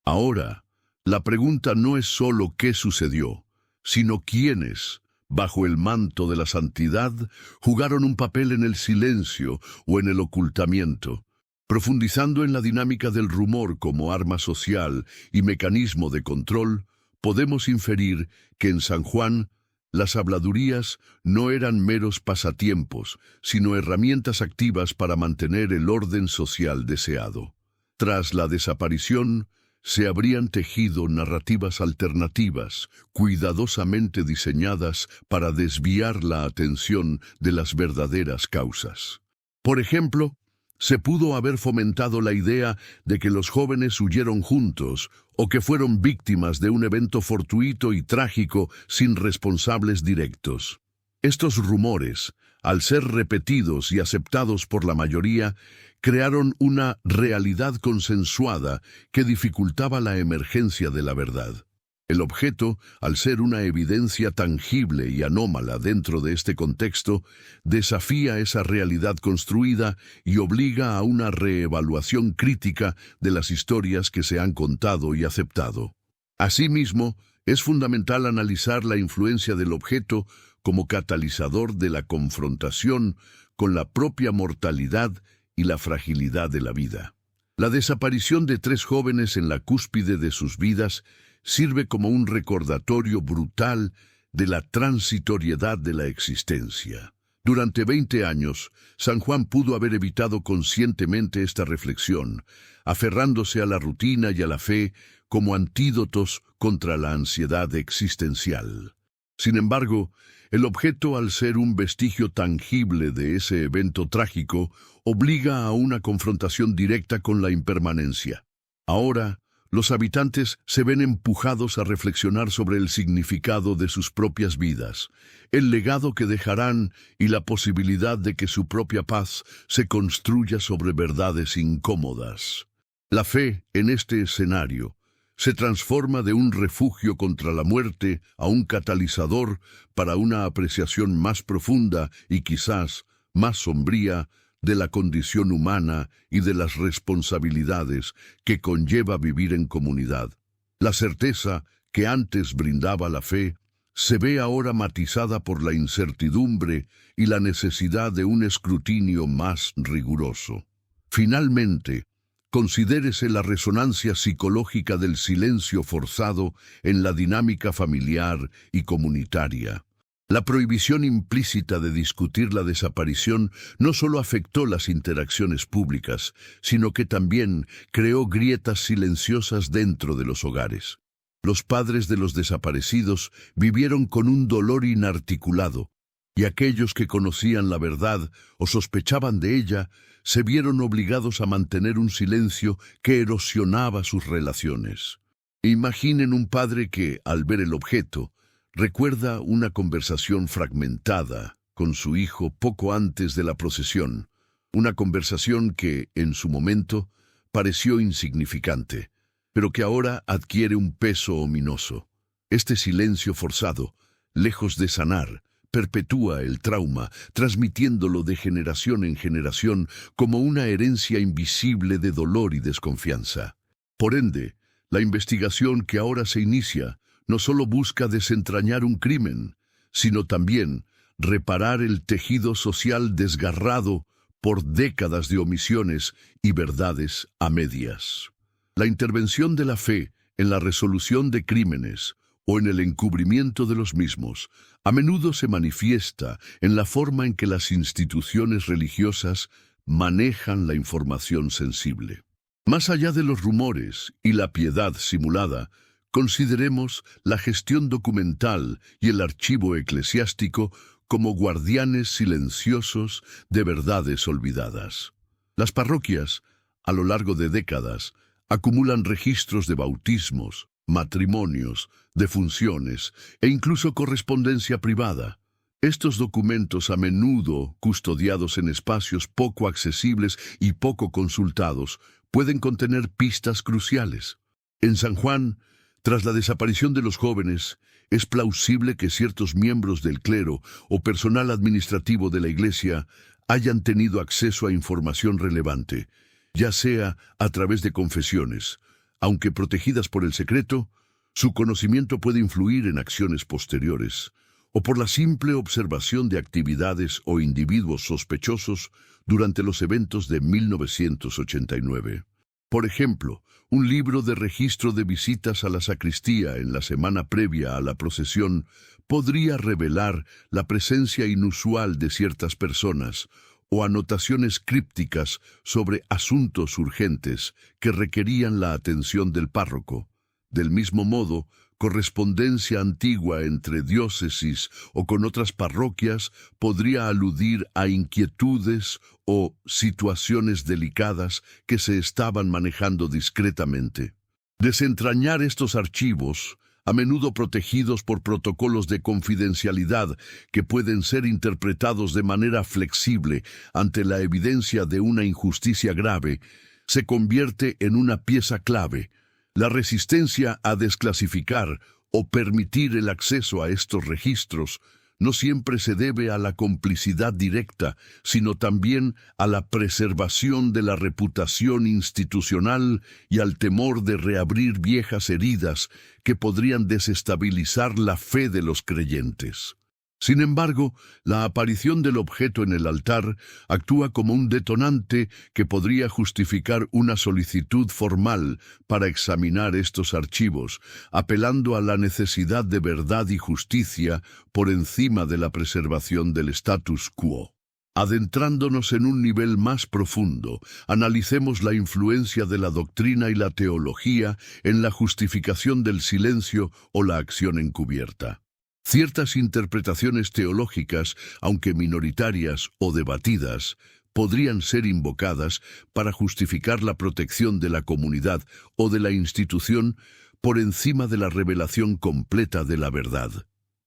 Ahora, la pregunta no es solo qué sucedió, sino quiénes, bajo el manto de la santidad, jugaron un papel en el silencio o en el ocultamiento. Profundizando en la dinámica del rumor como arma social y mecanismo de control, podemos inferir que en San Juan las habladurías no eran meros pasatiempos, sino herramientas activas para mantener el orden social deseado. Tras la desaparición, se habrían tejido narrativas alternativas, cuidadosamente diseñadas para desviar la atención de las verdaderas causas. Por ejemplo, se pudo haber fomentado la idea de que los jóvenes huyeron juntos o que fueron víctimas de un evento fortuito y trágico sin responsables directos. Estos rumores, al ser repetidos y aceptados por la mayoría, crearon una realidad consensuada que dificultaba la emergencia de la verdad. El objeto, al ser una evidencia tangible y anómala dentro de este contexto, desafía esa realidad construida y obliga a una reevaluación crítica de las historias que se han contado y aceptado. Asimismo, es fundamental analizar la influencia del objeto como catalizador de la confrontación con la propia mortalidad y la fragilidad de la vida. La desaparición de 3 jóvenes en la cúspide de sus vidas sirve como un recordatorio brutal de la transitoriedad de la existencia. Durante 20 años, San Juan pudo haber evitado conscientemente esta reflexión, aferrándose a la rutina y a la fe como antídotos contra la ansiedad existencial. Sin embargo, el objeto, al ser un vestigio tangible de ese evento trágico, obliga a una confrontación directa con la impermanencia. Ahora, los habitantes se ven empujados a reflexionar sobre el significado de sus propias vidas, el legado que dejarán y la posibilidad de que su propia paz se construya sobre verdades incómodas. La fe, en este escenario, se transforma de un refugio contra la muerte a un catalizador para una apreciación más profunda y quizás más sombría de la condición humana y de las responsabilidades que conlleva vivir en comunidad. La certeza que antes brindaba la fe se ve ahora matizada por la incertidumbre y la necesidad de un escrutinio más riguroso. Finalmente, considérese la resonancia psicológica del silencio forzado en la dinámica familiar y comunitaria. La prohibición implícita de discutir la desaparición no solo afectó las interacciones públicas, sino que también creó grietas silenciosas dentro de los hogares. Los padres de los desaparecidos vivieron con un dolor inarticulado, y aquellos que conocían la verdad o sospechaban de ella se vieron obligados a mantener un silencio que erosionaba sus relaciones. Imaginen un padre que, al ver el objeto, recuerda una conversación fragmentada con su hijo poco antes de la procesión, una conversación que, en su momento, pareció insignificante, pero que ahora adquiere un peso ominoso. Este silencio forzado, lejos de sanar, perpetúa el trauma, transmitiéndolo de generación en generación como una herencia invisible de dolor y desconfianza. Por ende, la investigación que ahora se inicia no solo busca desentrañar un crimen, sino también reparar el tejido social desgarrado por décadas de omisiones y verdades a medias. La intervención de la fe en la resolución de crímenes o en el encubrimiento de los mismos a menudo se manifiesta en la forma en que las instituciones religiosas manejan la información sensible. Más allá de los rumores y la piedad simulada, consideremos la gestión documental y el archivo eclesiástico como guardianes silenciosos de verdades olvidadas. Las parroquias, a lo largo de décadas, acumulan registros de bautismos, matrimonios, defunciones e incluso correspondencia privada. Estos documentos, a menudo custodiados en espacios poco accesibles y poco consultados, pueden contener pistas cruciales. En San Juan, tras la desaparición de los jóvenes, es plausible que ciertos miembros del clero o personal administrativo de la Iglesia hayan tenido acceso a información relevante, ya sea a través de confesiones. Aunque protegidas por el secreto, su conocimiento puede influir en acciones posteriores, o por la simple observación de actividades o individuos sospechosos durante los eventos de 1989. Por ejemplo, un libro de registro de visitas a la sacristía en la semana previa a la procesión podría revelar la presencia inusual de ciertas personas o anotaciones crípticas sobre asuntos urgentes que requerían la atención del párroco. Del mismo modo, correspondencia antigua entre diócesis o con otras parroquias podría aludir a inquietudes o situaciones delicadas que se estaban manejando discretamente. Desentrañar estos archivos, a menudo protegidos por protocolos de confidencialidad que pueden ser interpretados de manera flexible ante la evidencia de una injusticia grave, se convierte en una pieza clave. La resistencia a desclasificar o permitir el acceso a estos registros no siempre se debe a la complicidad directa, sino también a la preservación de la reputación institucional y al temor de reabrir viejas heridas que podrían desestabilizar la fe de los creyentes. Sin embargo, la aparición del objeto en el altar actúa como un detonante que podría justificar una solicitud formal para examinar estos archivos, apelando a la necesidad de verdad y justicia por encima de la preservación del status quo. Adentrándonos en un nivel más profundo, analicemos la influencia de la doctrina y la teología en la justificación del silencio o la acción encubierta. Ciertas interpretaciones teológicas, aunque minoritarias o debatidas, podrían ser invocadas para justificar la protección de la comunidad o de la institución por encima de la revelación completa de la verdad.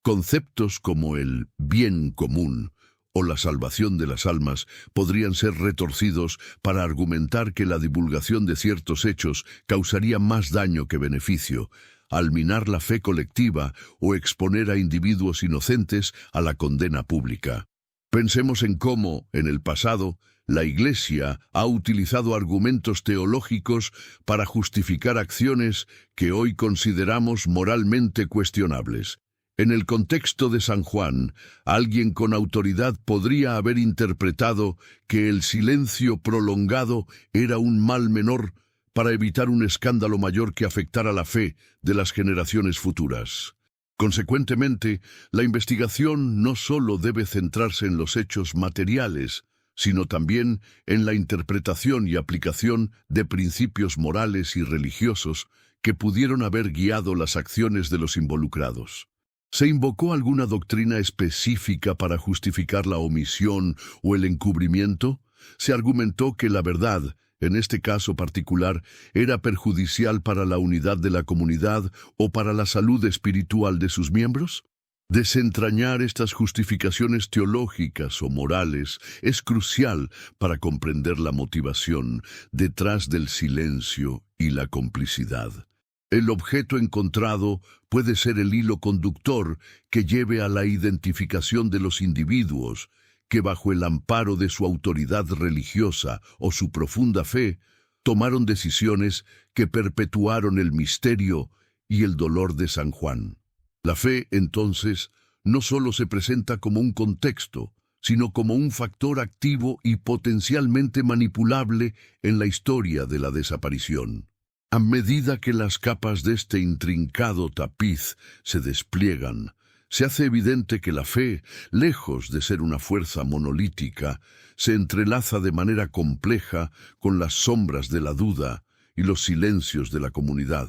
Conceptos como el bien común o la salvación de las almas podrían ser retorcidos para argumentar que la divulgación de ciertos hechos causaría más daño que beneficio, al minar la fe colectiva o exponer a individuos inocentes a la condena pública. Pensemos en cómo, en el pasado, la Iglesia ha utilizado argumentos teológicos para justificar acciones que hoy consideramos moralmente cuestionables. En el contexto de San Juan, alguien con autoridad podría haber interpretado que el silencio prolongado era un mal menor para evitar un escándalo mayor que afectara la fe de las generaciones futuras. Consecuentemente, la investigación no solo debe centrarse en los hechos materiales, sino también en la interpretación y aplicación de principios morales y religiosos que pudieron haber guiado las acciones de los involucrados. ¿Se invocó alguna doctrina específica para justificar la omisión o el encubrimiento? ¿Se argumentó que la verdad, en este caso particular, era perjudicial para la unidad de la comunidad o para la salud espiritual de sus miembros? Desentrañar estas justificaciones teológicas o morales es crucial para comprender la motivación detrás del silencio y la complicidad. El objeto encontrado puede ser el hilo conductor que lleve a la identificación de los individuos que bajo el amparo de su autoridad religiosa o su profunda fe, tomaron decisiones que perpetuaron el misterio y el dolor de San Juan. La fe, entonces, no solo se presenta como un contexto, sino como un factor activo y potencialmente manipulable en la historia de la desaparición. A medida que las capas de este intrincado tapiz se despliegan, se hace evidente que la fe, lejos de ser una fuerza monolítica, se entrelaza de manera compleja con las sombras de la duda y los silencios de la comunidad.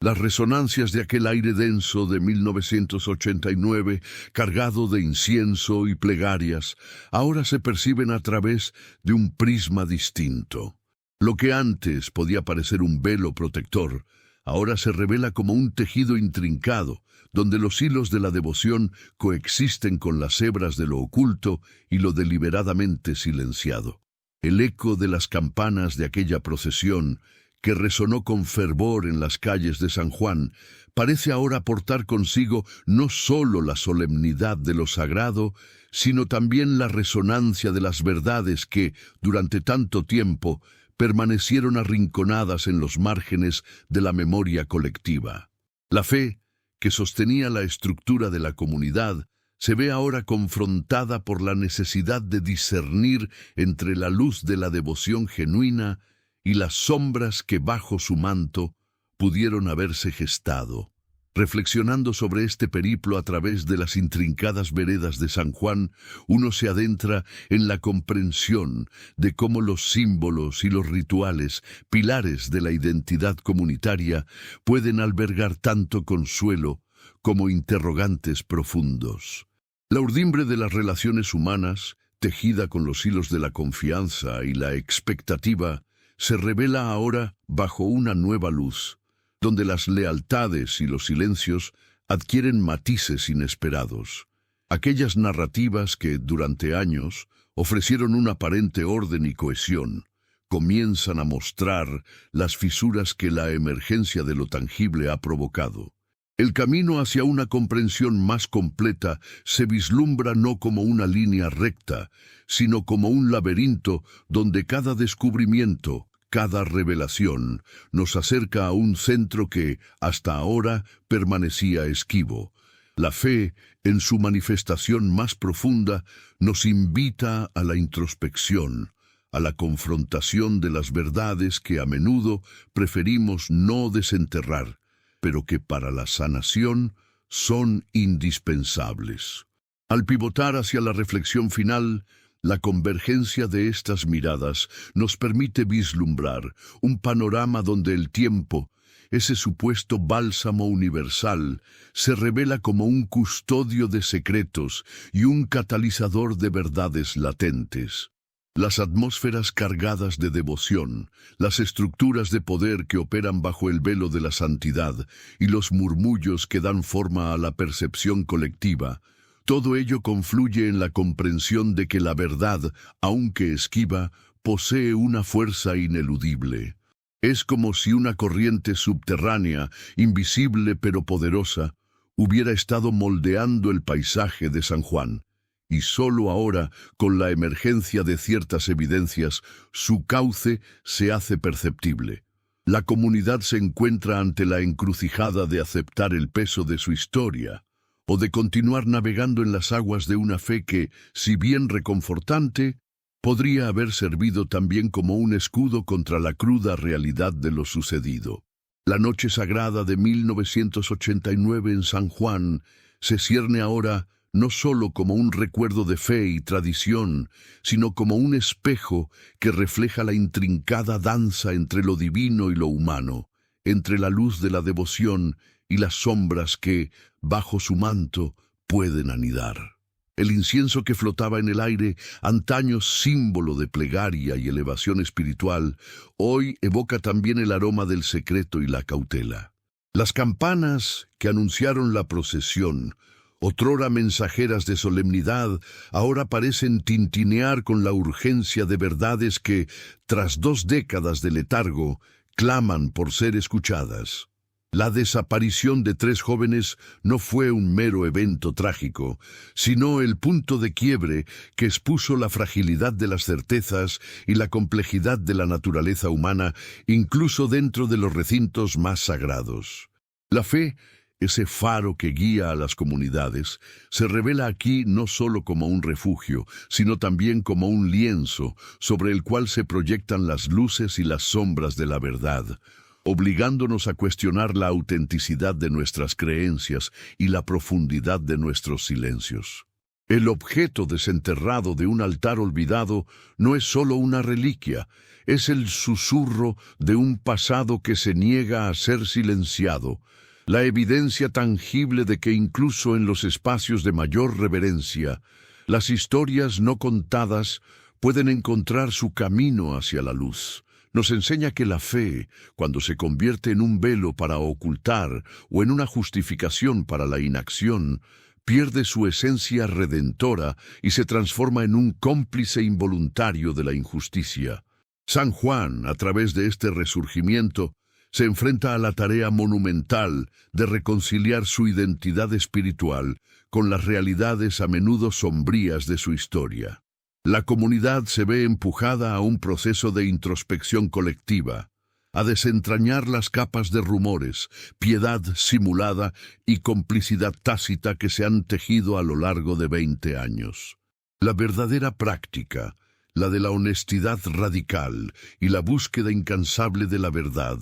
Las resonancias de aquel aire denso de 1989, cargado de incienso y plegarias, ahora se perciben a través de un prisma distinto. Lo que antes podía parecer un velo protector, ahora se revela como un tejido intrincado, donde los hilos de la devoción coexisten con las hebras de lo oculto y lo deliberadamente silenciado. El eco de las campanas de aquella procesión, que resonó con fervor en las calles de San Juan, parece ahora portar consigo no solo la solemnidad de lo sagrado, sino también la resonancia de las verdades que, durante tanto tiempo, permanecieron arrinconadas en los márgenes de la memoria colectiva. La fe, que sostenía la estructura de la comunidad, se ve ahora confrontada por la necesidad de discernir entre la luz de la devoción genuina y las sombras que bajo su manto pudieron haberse gestado. Reflexionando sobre este periplo a través de las intrincadas veredas de San Juan, uno se adentra en la comprensión de cómo los símbolos y los rituales, pilares de la identidad comunitaria, pueden albergar tanto consuelo como interrogantes profundos. La urdimbre de las relaciones humanas, tejida con los hilos de la confianza y la expectativa, se revela ahora bajo una nueva luz, donde las lealtades y los silencios adquieren matices inesperados. Aquellas narrativas que, durante años, ofrecieron un aparente orden y cohesión, comienzan a mostrar las fisuras que la emergencia de lo tangible ha provocado. El camino hacia una comprensión más completa se vislumbra no como una línea recta, sino como un laberinto donde cada descubrimiento, cada revelación, nos acerca a un centro que, hasta ahora, permanecía esquivo. La fe, en su manifestación más profunda, nos invita a la introspección, a la confrontación de las verdades que a menudo preferimos no desenterrar, pero que para la sanación son indispensables. Al pivotar hacia la reflexión final, la convergencia de estas miradas nos permite vislumbrar un panorama donde el tiempo, ese supuesto bálsamo universal, se revela como un custodio de secretos y un catalizador de verdades latentes. Las atmósferas cargadas de devoción, las estructuras de poder que operan bajo el velo de la santidad y los murmullos que dan forma a la percepción colectiva, todo ello confluye en la comprensión de que la verdad, aunque esquiva, posee una fuerza ineludible. Es como si una corriente subterránea, invisible pero poderosa, hubiera estado moldeando el paisaje de San Juan, y solo ahora, con la emergencia de ciertas evidencias, su cauce se hace perceptible. La comunidad se encuentra ante la encrucijada de aceptar el peso de su historia, o de continuar navegando en las aguas de una fe que, si bien reconfortante, podría haber servido también como un escudo contra la cruda realidad de lo sucedido. La noche sagrada de 1989 en San Juan se cierne ahora no solo como un recuerdo de fe y tradición, sino como un espejo que refleja la intrincada danza entre lo divino y lo humano, entre la luz de la devoción y las sombras que, bajo su manto, pueden anidar. El incienso que flotaba en el aire, antaño símbolo de plegaria y elevación espiritual, hoy evoca también el aroma del secreto y la cautela. Las campanas que anunciaron la procesión, otrora mensajeras de solemnidad, ahora parecen tintinear con la urgencia de verdades que, tras 2 décadas de letargo, claman por ser escuchadas. La desaparición de 3 jóvenes no fue un mero evento trágico, sino el punto de quiebre que expuso la fragilidad de las certezas y la complejidad de la naturaleza humana, incluso dentro de los recintos más sagrados. La fe, ese faro que guía a las comunidades, se revela aquí no solo como un refugio, sino también como un lienzo sobre el cual se proyectan las luces y las sombras de la verdad, obligándonos a cuestionar la autenticidad de nuestras creencias y la profundidad de nuestros silencios. El objeto desenterrado de un altar olvidado no es solo una reliquia, es el susurro de un pasado que se niega a ser silenciado, la evidencia tangible de que incluso en los espacios de mayor reverencia, las historias no contadas pueden encontrar su camino hacia la luz. Nos enseña que la fe, cuando se convierte en un velo para ocultar o en una justificación para la inacción, pierde su esencia redentora y se transforma en un cómplice involuntario de la injusticia. San Juan, a través de este resurgimiento, se enfrenta a la tarea monumental de reconciliar su identidad espiritual con las realidades a menudo sombrías de su historia. La comunidad se ve empujada a un proceso de introspección colectiva, a desentrañar las capas de rumores, piedad simulada y complicidad tácita que se han tejido a lo largo de 20 años. La verdadera práctica, la de la honestidad radical y la búsqueda incansable de la verdad,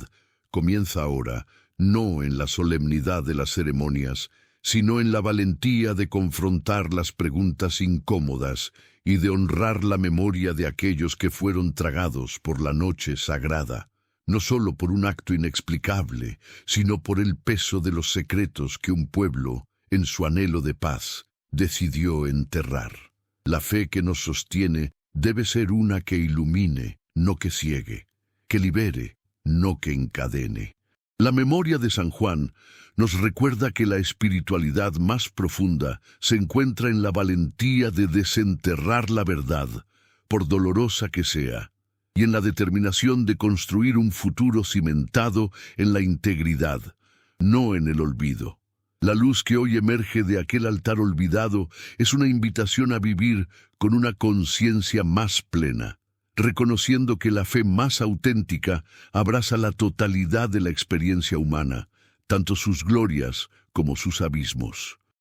comienza ahora, no en la solemnidad de las ceremonias, sino en la valentía de confrontar las preguntas incómodas y de honrar la memoria de aquellos que fueron tragados por la noche sagrada, no solo por un acto inexplicable, sino por el peso de los secretos que un pueblo, en su anhelo de paz, decidió enterrar. La fe que nos sostiene debe ser una que ilumine, no que ciegue, que libere, no que encadene. La memoria de San Juan nos recuerda que la espiritualidad más profunda se encuentra en la valentía de desenterrar la verdad, por dolorosa que sea, y en la determinación de construir un futuro cimentado en la integridad, no en el olvido. La luz que hoy emerge de aquel altar olvidado es una invitación a vivir con una conciencia más plena, reconociendo que la fe más auténtica abraza la totalidad de la experiencia humana, tanto sus glorias como sus abismos.